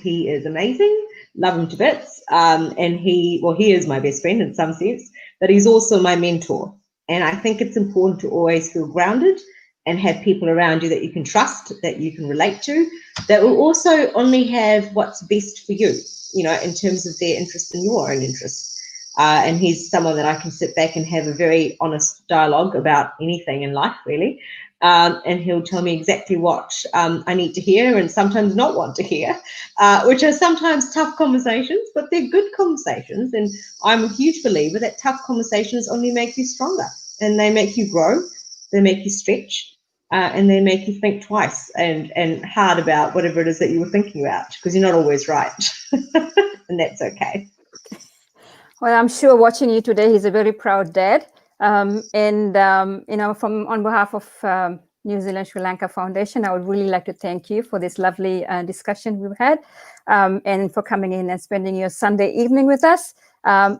He is amazing. Love him to bits. And he is my best friend in some sense, but he's also my mentor. And I think it's important to always feel grounded and have people around you that you can trust, that you can relate to, that will also only have what's best for you, in terms of their interest in your own interests. And he's someone that I can sit back and have a very honest dialogue about anything in life, really. And he'll tell me exactly what I need to hear and sometimes not want to hear, which are sometimes tough conversations, but they're good conversations. And I'm a huge believer that tough conversations only make you stronger, and they make you grow, they make you stretch, and they make you think twice and hard about whatever it is that you were thinking about, because you're not always right. And that's okay. Well, I'm sure watching you today, he's a very proud dad. On behalf of New Zealand Sri Lanka Foundation, I would really like to thank you for this lovely discussion we've had, and for coming in and spending your Sunday evening with us.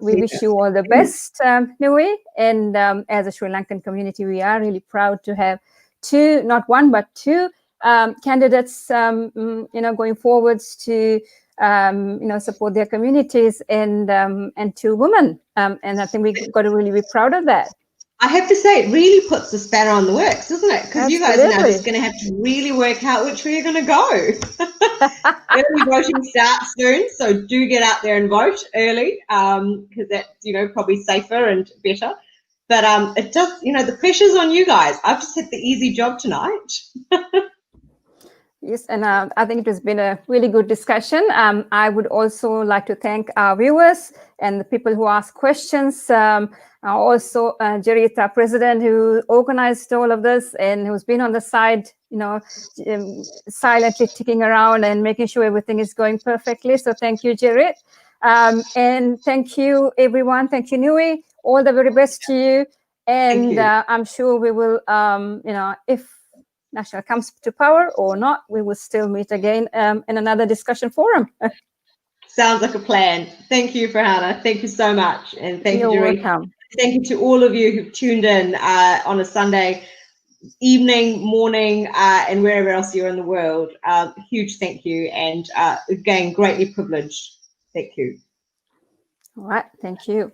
We wish you all the best, Nuwi. And as a Sri Lankan community, we are really proud to have two, not one, but two candidates, going forwards to support their communities, and two women. And I think we've got to really be proud of that. I have to say, it really puts the spanner on the works, doesn't it? Because you guys are now just going to have to really work out which way you're going to go. Early voting starts soon, so do get out there and vote early, because that's, probably safer and better. But it does, the pressure's on you guys. I've just had the easy job tonight. Yes, and I think it has been a really good discussion. I would also like to thank our viewers and the people who asked questions. Also, Jerry, our president, who organized all of this and who's been on the side, silently ticking around and making sure everything is going perfectly. So thank you, Jerry. And thank you, everyone. Thank you, Nuwi. All the very best to you. And I'm sure we will, if National comes to power or not, we will still meet again in another discussion forum. Sounds like a plan. Thank you, Farhana. Thank you so much. And thank you, Jerry. Welcome. Thank you to all of you who've tuned in on a Sunday evening, morning, and wherever else you're in the world. Huge thank you. And again, greatly privileged. Thank you. All right. Thank you.